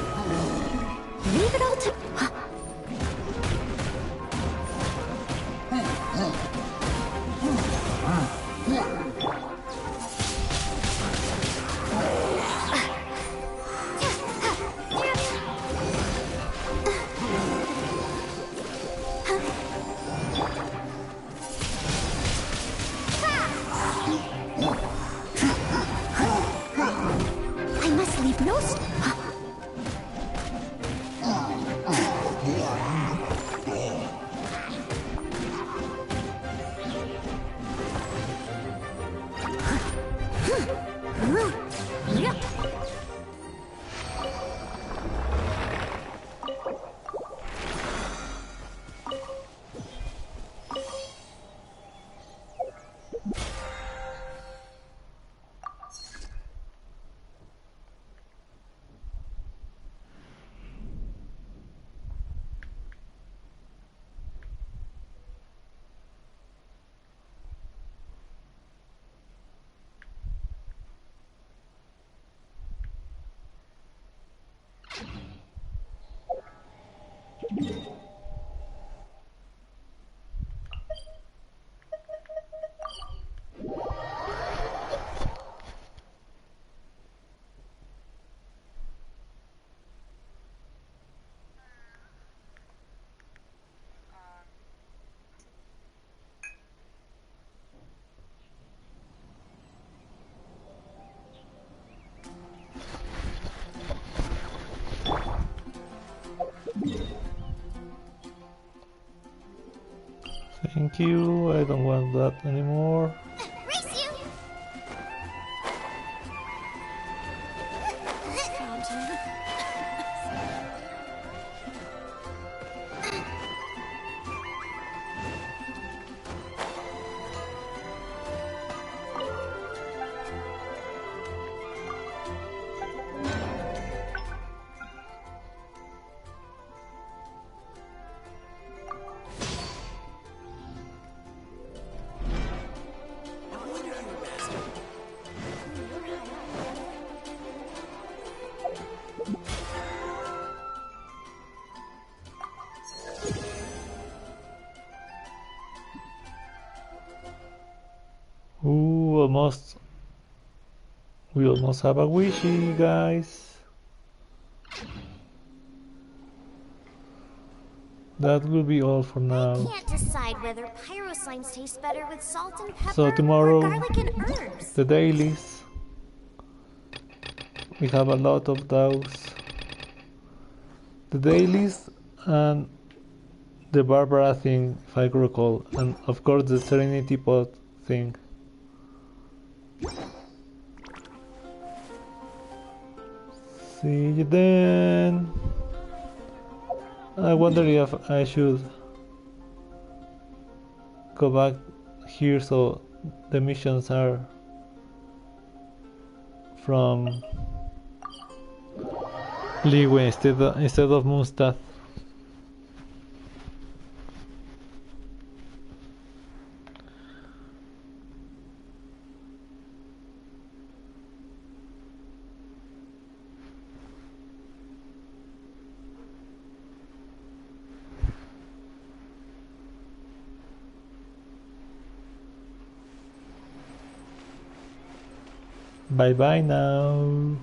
Leave it all to... I must leave no Thank you, I don't want that anymore. Race you! Ooh, almost. We almost have a wishy, guys. That will be all for now. Can't decide whether pyro slimes taste better with salt and pepper So tomorrow, or garlic and herbs. the dailies. We have a lot of those. The dailies and the Barbara thing, if I recall, and of course the Serenity Pod thing. See you then. I wonder if I should go back here so the missions are from Liyue instead of Mustad. Bye bye now.